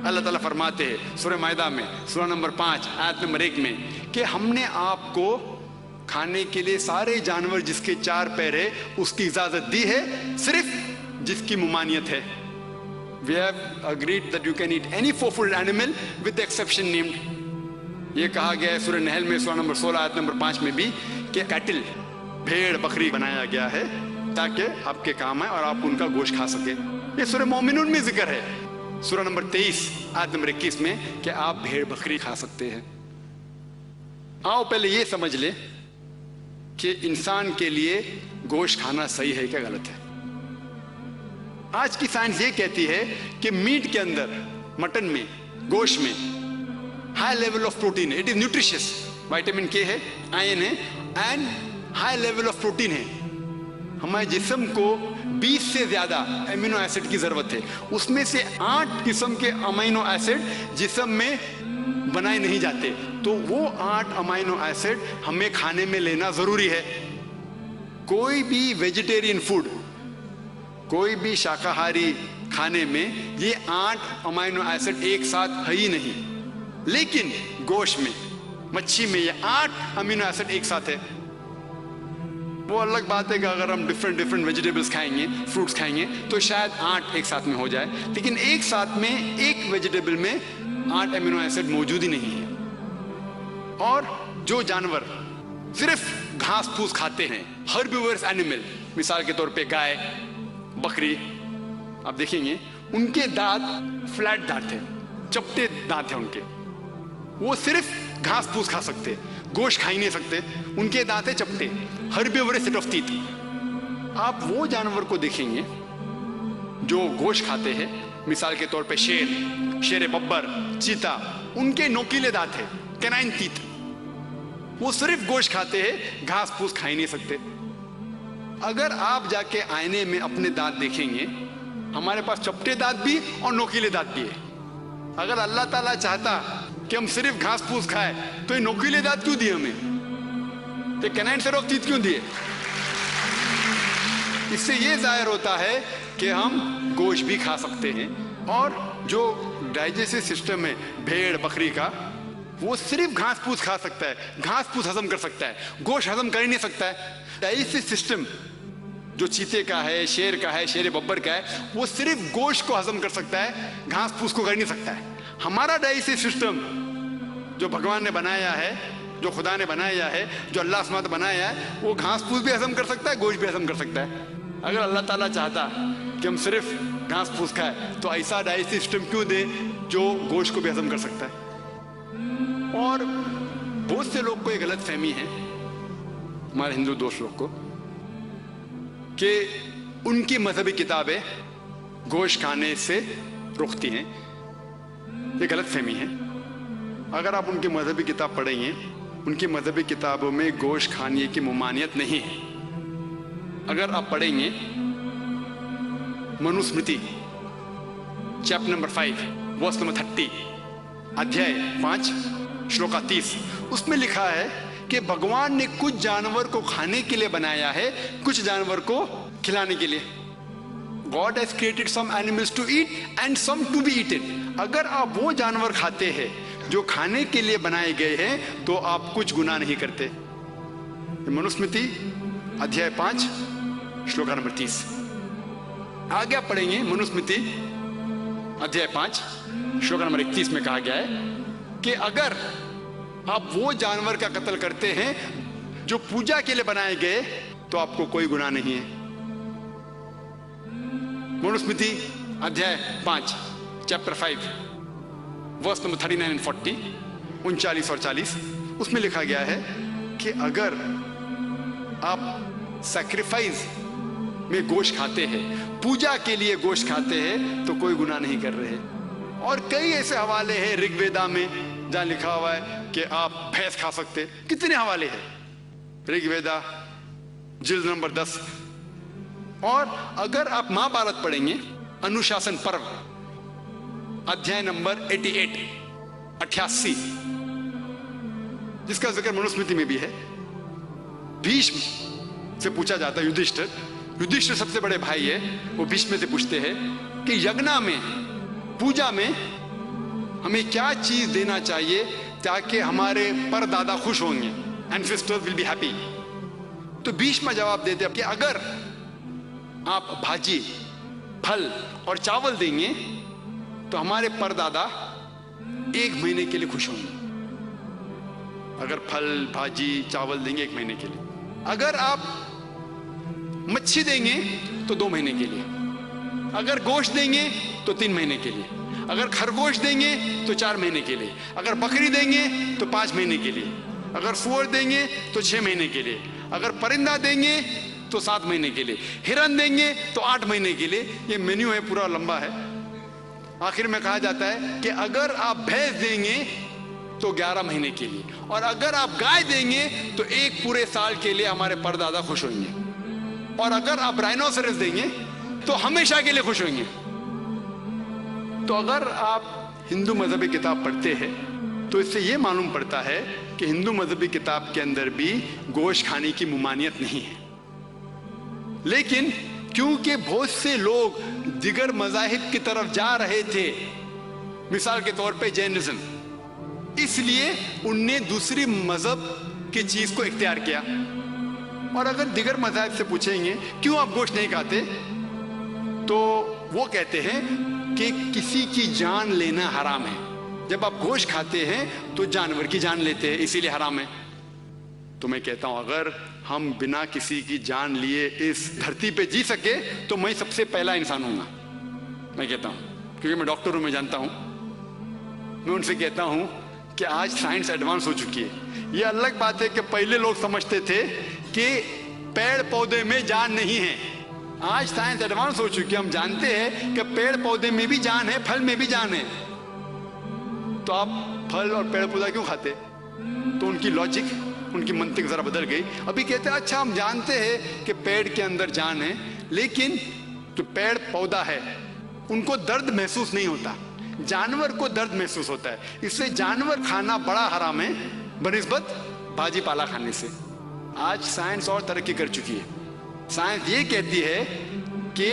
اللہ تعالیٰ فرماتے ہیں سورہ مائدہ میں سورہ نمبر 5 آیت نمبر 1 میں کہ ہم نے آپ کو کھانے کے لیے سارے جانور جس کے 4 پیر ہے اس کی اجازت دی ہے، صرف جس کی ممانعت ہے. We have agreed that you can eat any four-footed animal with the exception named. یہ کہا گیا ہے سورہ نحل میں سورہ نمبر 16 آیت نمبر 5 میں بھی کہ کیٹل، بھیڑ بکری بنایا گیا ہے تاکہ آپ کے کام آئے اور آپ ان کا گوشت کھا سکے. یہ سورہ مومنون میں ذکر ہے سورہ نمبر 23 آیت نمبر 21 میں کہ آپ بھیڑ بکری کھا سکتے ہیں. آؤ پہلے یہ سمجھ لیں کہ انسان کے لیے گوشت کھانا صحیح ہے کیا غلط ہے. آج کی سائنس یہ کہتی ہے کہ میٹ کے اندر، مٹن میں، گوشت میں ہائی لیول آف پروٹین ہے. It is nutritious. وائٹامن کے ہے، آئرن ہے and high level of protein ہے. ہمارے جسم کو 20 سے زیادہ امینو ایسڈ کی ضرورت ہے. اس میں سے 8 قسم کے امینو ایسڈ جسم میں بنائے نہیں جاتے. تو وہ 8 امینو ایسڈ ہمیں کھانے میں لینا ضروری ہے. کوئی بھی ویجیٹیرین فوڈ، کوئی بھی شاکاہاری کھانے میں یہ 8 امینو ایسڈ ایک ساتھ ہے ہی نہیں. لیکن گوشت میں، مچھی میں یہ 8 امینو ایسڈ ایک ساتھ ہے. وہ الگ بات ہے کہ اگر ہم ڈفرینٹ ویجیٹیبلس کھائیں گے، فروٹس کھائیں گے تو شاید 8 ایک ساتھ میں ہو جائے. لیکن ایک ساتھ میں ایک ویجیٹیبل میں 8 امینو ایسڈ موجود ہی نہیں ہے. اور جو جانور صرف گھاس پھوس کھاتے ہیں، ہربیورس اینیمل، مثال کے طور پہ گائے، بکری، آپ دیکھیں گے ان کے دانت فلیٹ دانت ہیں، چپٹے دانت ہیں ان کے. وہ صرف گھاس پھوس کھا سکتے، گوشت کھا ہی نہیں سکتے. ان کے دانت ہیں چپٹے، ہربیورس سیٹ آف ٹیتھ. آپ وہ جانور کو دیکھیں گے جو گوشت کھاتے ہیں، مثال کے طور پہ شیر ببر، چیتا، ان کے نوکیلے دانت ہیں، کینائن ٹیتھ. وہ صرف گوشت کھاتے ہیں، گھاس پھوس کھا ہی نہیں سکتے. اگر آپ جا کے آئینے میں اپنے دانت دیکھیں گے، ہمارے پاس چپٹے دانت بھی اور نوکیلے دانت بھی ہے. اگر اللہ تعالیٰ چاہتا کہ ہم صرف گھاس پھوس کھائے تو یہ نوکیلے دانت کیوں دیے ہمیں؟ یہ کینائن سیٹ آف ٹیتھ کیوں دیے؟ اس سے یہ ظاہر ہوتا ہے کہ ہم گوشت بھی کھا سکتے ہیں. اور جو ڈائجسٹو سسٹم ہے بھیڑ بکری کا، وہ صرف گھاس پھوس کھا سکتا ہے، گھاس پھوس ہضم کر سکتا ہے، گوشت ہضم کر ہی نہیں سکتا ہے. ڈائجسٹو سسٹم جو چیتے کا ہے، شیر کا ہے، شیر ببر کا ہے، وہ صرف گوشت کو ہضم کر سکتا ہے، گھاس پھوس کو کر نہیں سکتا ہے. ہمارا ڈائجسٹو سسٹم جو بھگوان نے بنایا ہے، جو خدا نے بنایا ہے، جو اللہ سماعت بنایا ہے، وہ گھاس پھوس بھی ہضم کر سکتا ہے، گوشت بھی ہضم کر سکتا ہے. اگر اللہ تعالیٰ چاہتا کہ ہم صرف گھاس پھوس کھائے تو ایسا ڈائجسٹو سسٹم کیوں دے جو گوشت کو بھی ہضم کر سکتا ہے. اور بہت سے لوگ کو یہ غلط فہمی ہے، ہمارے ہندو دوست لوگ کو، کہ ان کی مذہبی کتابیں گوشت کھانے سے روکتی ہیں. یہ غلط فہمی ہے. اگر آپ ان کی مذہبی کتاب پڑھیں گے، ان کی مذہبی کتابوں میں گوشت کھانے کی ممانعت نہیں ہے. اگر آپ پڑھیں گے Manusmriti chapter number 5 verse number 30، ادھیائے 5 شلوکا 30، اس میں لکھا ہے کہ بھگوان نے کچھ جانور کو کھانے کے لیے بنایا ہے، کچھ جانور کو کھلانے کے لیے. God has created some animals to eat and some to be eaten. اگر آپ وہ جانور کھاتے ہیں جو کھانے کے لیے بنائے گئے ہیں تو آپ کچھ گناہ نہیں کرتے. منوسمرتی ادھیائے 5 شلوکا نمبر 30. آگے آپ پڑھیں گے منوسمرتی ادھیائے 5 شلوکا نمبر 31 میں کہا گیا ہے کہ اگر آپ وہ جانور کا قتل کرتے ہیں جو پوجا کے لیے بنائے گئے تو آپ کو کوئی گناہ نہیں ہے. منوسمرتی ادھیائے 5 چیپٹر 5 ورس نمبر 39 and 40، 39 اور 40، اس میں لکھا گیا ہے کہ اگر آپ سیکریفائز میں گوشت کھاتے ہیں، پوجا کے لیے گوشت کھاتے ہیں تو کوئی گناہ نہیں کر رہے. اور کئی ایسے حوالے ہیں رگ ویدا میں جہاں لکھا ہوا ہے کہ آپ بھینس کھا سکتے. کتنے حوالے ہیں رگ ویدا جلد نمبر 10. اور اگر آپ مہا بھارت پڑھیں گے انوشاسن پرو ادھیائے نمبر 88 جس کا ذکر منوسمرتی میں بھی ہے، بھیشم سے پوچھا جاتا ہے، یدھشٹر سب سے بڑے بھائی ہے، وہ بھیشم سے پوچھتے ہیں کہ یگنا میں، پوجا میں ہمیں کیا چیز دینا چاہیے تاکہ ہمارے پردادا خوش ہوں گے, ancestors will be happy. تو بھیشما جواب دیتے ہیں کہ اگر آپ بھاجی, پھل اور چاول دیں گے تو ہمارے پردادا 1 مہینے کے لیے خوش ہوں گے. اگر پھل بھاجی چاول دیں گے 1 مہینے کے لیے. اگر آپ مچھی دیں گے تو 2 مہینے کے لیے. اگر گوشت دیں گے تو 3 مہینے کے لیے. اگر خرگوش دیں گے تو 4 مہینے کے لیے. اگر بکری دیں گے تو 5 مہینے کے لیے. اگر سور دیں گے تو 6 مہینے کے لیے. اگر پرندہ دیں گے تو 7 مہینے کے لیے. ہرن دیں گے تو 8 مہینے کے لیے. یہ مینیو ہے, پورا لمبا ہے. آخر میں کہا جاتا ہے کہ اگر آپ بھینس دیں گے تو 11 مہینے کے لیے, اور اگر آپ گائے دیں گے تو 1 پورے سال کے لیے ہمارے پردادا خوش ہوئیں گے. اور اگر آپ رائنوسرس دیں گے تو ہمیشہ کے لیے خوش ہوئیں گے. تو اگر آپ ہندو مذہبی کتاب پڑھتے ہیں تو اس سے یہ معلوم پڑتا ہے کہ ہندو مذہبی کتاب کے اندر بھی گوشت کھانے کی ممانعت نہیں ہے. لیکن کیونکہ بہت سے لوگ دیگر مذاہب کی طرف جا رہے تھے, مثال کے طور پہ جینزم, اس لیے ان نے دوسری مذہب کی چیز کو اختیار کیا. اور اگر دیگر مذاہب سے پوچھیں گے کیوں آپ گوشت نہیں کھاتے, تو وہ کہتے ہیں کہ کسی کی جان لینا حرام ہے. جب آپ گوشت کھاتے ہیں تو جانور کی جان لیتے ہیں, اسی لیے حرام ہے. تو میں کہتا ہوں اگر ہم بنا کسی کی جان لیے اس دھرتی پہ جی سکے تو میں سب سے پہلا انسان ہوں گا. میں کہتا ہوں, کیونکہ میں ڈاکٹر ہوں, میں جانتا ہوں. میں ان سے کہتا ہوں کہ آج سائنس ایڈوانس ہو چکی ہے. یہ الگ بات ہے کہ پہلے لوگ سمجھتے تھے کہ پیڑ پودے میں جان نہیں ہے. آج سائنس ایڈوانس ہو چکی ہے, ہم جانتے ہیں کہ پیڑ پودے میں بھی جان ہے, پھل میں بھی جان ہے. تو آپ پھل اور پیڑ پودا کیوں کھاتے؟ تو ان کی لاجک, ان کی منطق ذرا بدل گئی. ابھی کہتے ہیں اچھا ہم جانتے ہیں کہ پیڑ کے اندر جان ہے, لیکن جو پیڑ پودا ہے ان کو درد محسوس نہیں ہوتا, جانور کو درد محسوس ہوتا ہے. اس سے جانور کھانا بڑا حرام ہے بنسبت بھاجی پالا کھانے سے. آج سائنس اور ترقی کر چکی ہے. سائنس یہ کہتی ہے کہ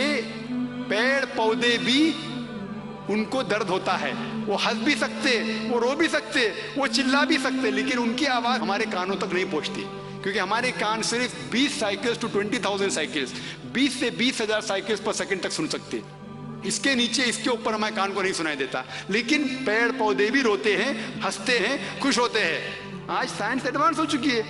پیڑ پودے بھی ان کو درد ہوتا ہے, وہ ہنس بھی سکتے, وہ رو بھی سکتے, وہ چلا بھی سکتے, لیکن ان کی آواز ہمارے کانوں تک نہیں پہنچتی, کیونکہ ہمارے کان صرف 20 سائیکلز ٹو 20,000 سائیکلز, 20 سے 20,000 سائیکلز پر سیکنڈ تک سن سکتے. اس کے نیچے, اس کے اوپر ہمارے کان کو نہیں سنائی دیتا. لیکن پیڑ پودے بھی روتے ہیں, ہنستے ہیں, خوش ہوتے ہیں. آج سائنس ایڈوانس ہو چکی ہے.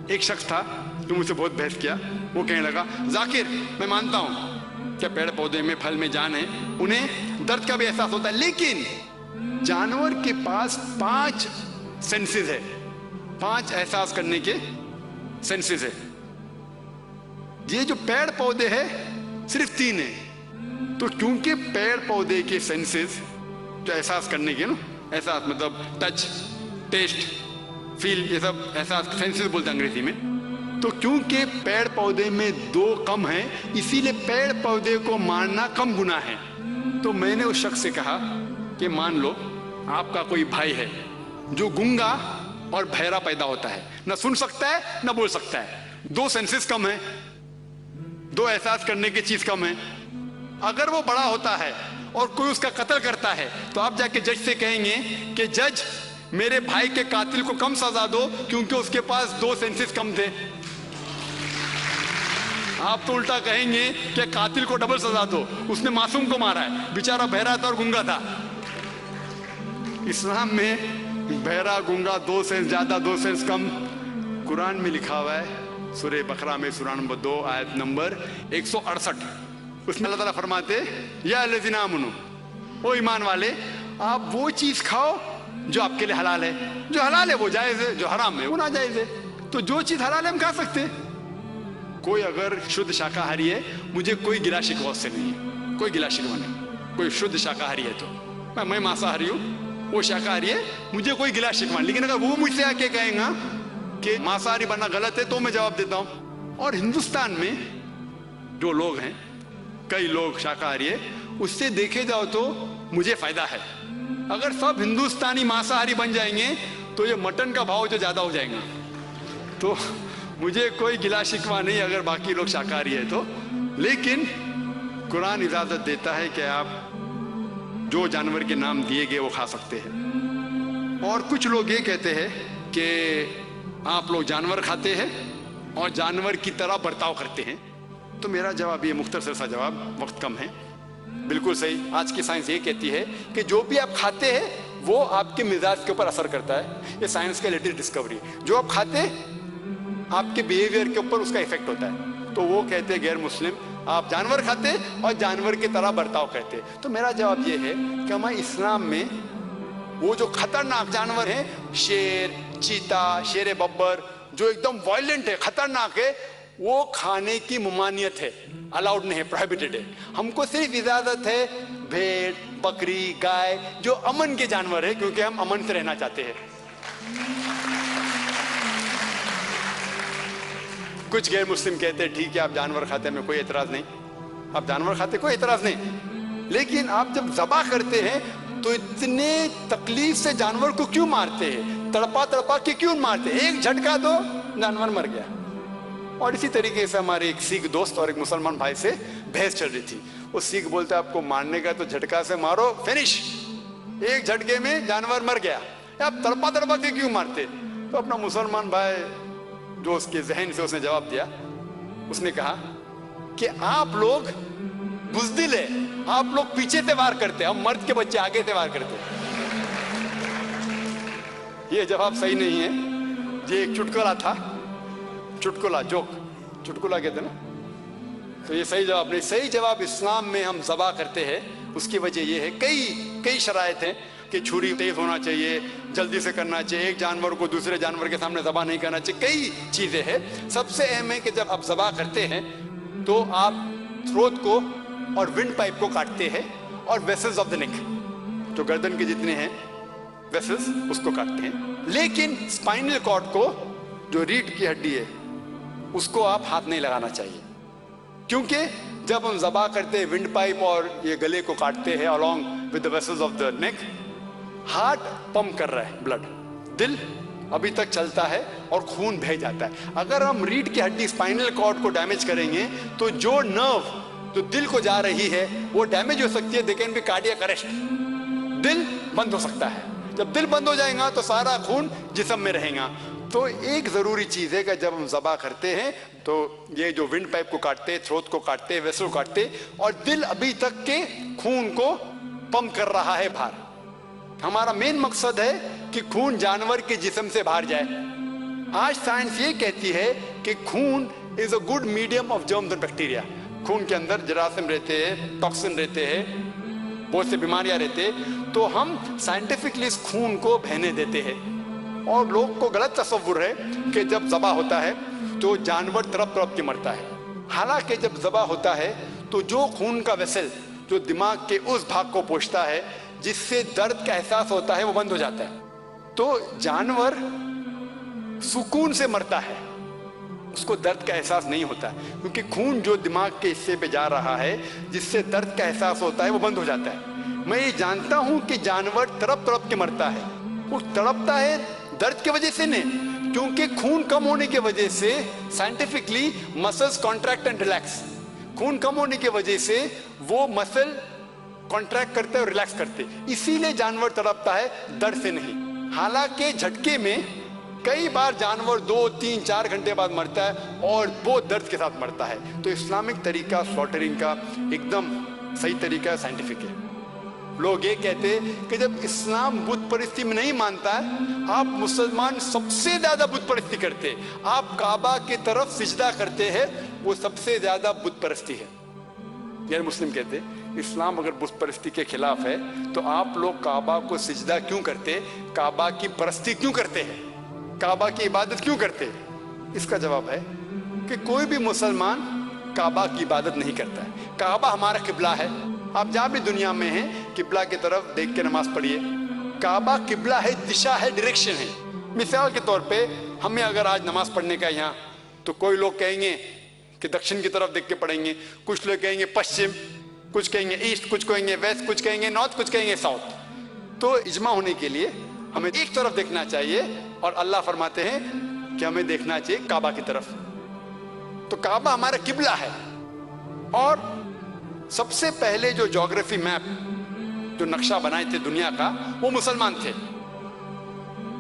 ایک شخص تھا جو مجھ سے بہت بحث کیا. وہ کہنے لگا ذاکر میں مانتا ہوں کہ پیڑ پودے میں پھل میں جان ہے, انہیں درد کا بھی احساس ہوتا ہے, لیکن جانور کے پاس 5 سینسز ہے, 5 احساس کرنے کے سینسز ہے. یہ جو پیڑ پودے ہے صرف 3 ہیں. تو کیونکہ پیڑ پودے کے سینسز جو احساس کرنے کے نا, احساس مطلب ٹچ, ٹیسٹ, فیل, یہ سب احساس سینسز بولتے ہیں انگریزی میں. تو کیونکہ پیڑ پودے میں 2 کم ہیں, اسی لیے پیڑ پودے کو مارنا کم گناہ ہے. تو میں نے اس شخص سے کہا کہ مان لو آپ کا کوئی بھائی ہے جو گنگا اور بہرا پیدا ہوتا ہے, نہ سن سکتا ہے نہ بول سکتا ہے, 2 سینسز کم ہیں, 2 احساس کرنے کی چیز کم ہے. اگر وہ بڑا ہوتا ہے اور کوئی اس کا قتل کرتا ہے تو آپ جا کے جج سے کہیں گے کہ جج میرے بھائی کے قاتل کو کم سزا دو کیونکہ اس کے پاس 2 سینسز کم تھے. آپ تو الٹا کہیں گے کہ قاتل کو ڈبل سزا دو, اس نے معصوم کو مارا ہے, بیچارہ بہرا تھا اور گنگا تھا. اسلام میں بہرا گنگا 2 سینس زیادہ 2 سینس کم. قرآن میں لکھا ہوا ہے سورہ بقرہ میں سورہ نمبر 2 آیت نمبر 168, اس میں اللہ تعالیٰ فرماتے یا الذین آمنو, او ایمان والے آپ وہ چیز کھاؤ جو آپ کے لیے حلال ہے. جو حلال ہے وہ جائز ہے, جو حرام ہے وہ ناجائز ہے. تو جو چیز حلال ہے ہم کھا سکتے. کوئی اگر شدھ شاکاہاری ہے, مجھے کوئی گلا شکوہ اس سے نہیں ہے, کوئی گلا شکوہ نہیں. کوئی شدھ شاکاہاری ہے تو میں ماساہاری ہوں, وہ شاکاہاری ہے, مجھے کوئی گلا شکوہ. لیکن اگر وہ مجھ سے آ کے کہیں گا کہ ماساہاری بننا غلط ہے تو میں جواب دیتا ہوں. اور ہندوستان میں جو لوگ ہیں, کئی لوگ شاکاہاری ہے, اس سے دیکھے جاؤ تو مجھے فائدہ ہے. اگر سب ہندوستانی ماساہاری بن جائیں گے تو یہ مٹن کا بھاؤ جو زیادہ ہو جائیں گا. تو مجھے کوئی گلا شکوہ نہیں اگر باقی لوگ شاکاہاری ہے تو. لیکن قرآن اجازت دیتا ہے کہ آپ جو جانور کے نام دیے گئے وہ کھا سکتے ہیں. اور کچھ لوگ یہ کہتے ہیں کہ آپ لوگ جانور کھاتے ہیں اور جانور کی طرح برتاؤ کرتے ہیں. تو میرا جواب یہ مختصر سا جواب، وقت کم ہے. بالکل صحیح. آج کی سائنس یہ کہتی ہے کہ جو بھی آپ کھاتے ہیں وہ آپ کے مزاج کے اوپر اثر کرتا ہے. یہ سائنس کا لیٹسٹ ڈسکوری. جو آپ کھاتے ہیں آپ کے بیہیویئر کے اوپر اس کا ایفیکٹ ہوتا ہے. تو وہ کہتے ہیں غیر مسلم آپ جانور کھاتے اور جانور کی طرح برتاؤ کرتے. تو میرا جواب یہ ہے کہ ہمارے اسلام میں وہ جو خطرناک جانور ہیں، شیر، چیتا، شیر ببر، جو ایک دم وائلنٹ ہے، خطرناک ہے، وہ کھانے کی ممانعت ہے، الاؤڈ نہیں ہے، پروہیبٹڈ ہے. ہم کو صرف اجازت ہے بھیڑ، بکری، گائے جو امن کے جانور ہے، کیونکہ ہم امن سے رہنا چاہتے ہیں. کچھ غیر مسلم کہتے ہیں ٹھیک ہے آپ جانور کھاتے ہیں، ہمیں کوئی اعتراض نہیں، آپ جانور کھاتے کوئی اعتراض نہیں، لیکن آپ جب ذبح کرتے ہیں تو اتنے تکلیف سے جانور کو کیوں مارتے ہیں؟ تڑپا تڑپا کے کیوں مارتے ہیں؟ ایک جھٹکا دو جانور مر گیا. اور اسی طریقے سے ہمارے ایک سکھ دوست اور ایک مسلمان بھائی سے بحث چل رہی تھی. وہ سکھ بولتے آپ کو مارنے کا تو جھٹکا سے مارو، فنش، ایک جھٹکے میں جانور مر گیا، آپ تڑپا تڑپا کے کیوں مارتے؟ تو اپنا مسلمان بھائی جو اس کے ذہن سے اس نے جواب دیا، اس نے کہا کہ آپ لوگ بزدل ہے، آپ لوگ پیچھے سے وار کرتے، ہم مرد کے بچے آگے سے وار کرتے. یہ جواب صحیح نہیں ہے. یہ ایک چٹکلا تھا، چٹکلا، جوک، چٹکلا کہتے نا. تو یہ صحیح جواب نہیں. صحیح جواب اسلام میں ہم ذبح کرتے ہیں. اس کی وجہ یہ ہے کئی شرائط ہیں کہ چھری تیز ہونا چاہیے، جلدی سے کرنا چاہیے، ایک جانور کو دوسرے جانور کے سامنے ذبح نہیں کرنا چاہیے، کئی چیزیں ہیں. سب سے اہم ہے کہ جب آپ ذبح کرتے ہیں تو آپ تھروٹ کو اور ونڈ پائپ کو کاٹتے ہیں، اور ویسلز آف دا نیک، جو گردن کے جتنے ہیں ویسلز، اس کو کاٹتے ہیں. لیکن اسپائنل کارڈ کو، جو ریڑھ کی ہڈی ہے، اس کو آپ ہاتھ نہیں لگانا چاہیے، کیونکہ جب ہم ذبح کرتے ہیں ونڈ پائپ اور یہ گلے کو کاٹتے ہیں along with the vessels of the neck، heart pump کر رہا ہے بلڈ، دل ابھی تک چلتا ہے اور خون بہہ جاتا ہے. اگر ہم ریڑھ کی ہڈی اسپائنل کارڈ کو ڈیمیج کریں گے تو جو نرو جو دل کو جا رہی ہے وہ ڈیمیج ہو سکتی ہے. دیکھیں بھی کارڈیاک اریسٹ، دل بند ہو سکتا ہے. جب دل بند ہو جائے گا تو سارا خون جسم میں رہے گا. تو ایک ضروری چیز ہے کہ جب ہم ذبح کرتے ہیں تو یہ جو ونڈ پائپ کو کاٹتے، تھروٹ کو کاٹتے، ویسل کو کاٹتے، اور دل ابھی تک کے خون کو پمپ کر رہا ہے باہر. ہمارا مین مقصد ہے کہ خون جانور کے جسم سے باہر جائے. آج سائنس یہ کہتی ہے کہ خون is a good medium of germs and bacteria. خون کے اندر جراثیم رہتے ہیں، ٹاکسن رہتے ہیں، بہت سے بیماریاں رہتے ہیں. تو ہم سائنٹیفکلی اس خون کو بہنے دیتے ہیں. اور لوگ کو غلط تصور ہے کہ جب ذبح ہوتا ہے تو جانور تڑپ تڑپ کے مرتا ہے. حالانکہ جب ذبح ہوتا ہے تو جو خون کا ویسل جو دماغ کے اس بھاگ کو پہنچتا ہے جس سے درد کا احساس ہوتا ہے وہ بند ہو جاتا ہے. تو جانور سکون سے مرتا ہے، اس کو درد کا احساس نہیں ہوتا، کیونکہ خون جو دماغ کے حصے پہ جا رہا ہے جس سے درد کا احساس ہوتا ہے وہ بند ہو جاتا ہے. میں یہ جانتا ہوں کہ جانور تڑپ تڑپ کے مرتا ہے. وہ تڑپتا ہے درد کی وجہ سے نہیں، کیونکہ خون کم ہونے کی وجہ سے scientifically muscles contract and relax. خون کم ہونے کی وجہ سے وہ مسل کانٹریکٹ کرتے اور ریلیکس کرتے، اسی لیے جانور تڑپتا ہے، درد سے نہیں. حالانکہ جھٹکے میں کئی بار جانور 2, 3, 4 گھنٹے بعد مرتا ہے اور بہت درد کے ساتھ مرتا ہے. تو اسلامک طریقہ سلاٹرنگ کا ایک دم صحیح طریقہ سائنٹیفک ہے. لوگ یہ کہتے ہیں کہ جب اسلام بت پرستی میں نہیں مانتا ہے، آپ مسلمان سب سے زیادہ بت پرستی کرتے، آپ کعبہ کی طرف سجدہ کرتے ہیں، وہ سب سے زیادہ بت پرستی ہے. غیر مسلم کہتے اسلام اگر بت پرستی کے خلاف ہے تو آپ لوگ کعبہ کو سجدہ کیوں کرتے، کعبہ کی پرستی کیوں کرتے ہیں، کعبہ کی عبادت کیوں کرتے؟ اس کا جواب ہے کہ کوئی بھی مسلمان کعبہ کی عبادت نہیں کرتا ہے. کعبہ ہمارا قبلہ ہے. آپ جہاں بھی دنیا میں ہیں قبلہ کی طرف دیکھ کے نماز پڑھیے. کعبہ قبلہ ہے، دشا ہے، ڈائریکشن ہے. مثال کے طور پہ ہمیں اگر آج نماز پڑھنے کا یہاں، تو کوئی لوگ کہیں گے کہ دکشن کی طرف دیکھ کے پڑھیں گے، کچھ لوگ کہیں گے پشچم، کچھ کہیں گے ایسٹ، کچھ کہیں گے ویسٹ، کچھ کہیں گے نارتھ، کچھ کہیں گے ساؤتھ. تو اجماع ہونے کے لیے ہمیں ایک طرف دیکھنا چاہیے، اور اللہ فرماتے ہیں کہ ہمیں دیکھنا چاہیے کعبہ کی طرف. تو کعبہ ہمارا قبلہ ہے. اور سب سے پہلے جو جغرافی میپ، جو نقشہ بنائے تھے دنیا کا، وہ مسلمان تھے.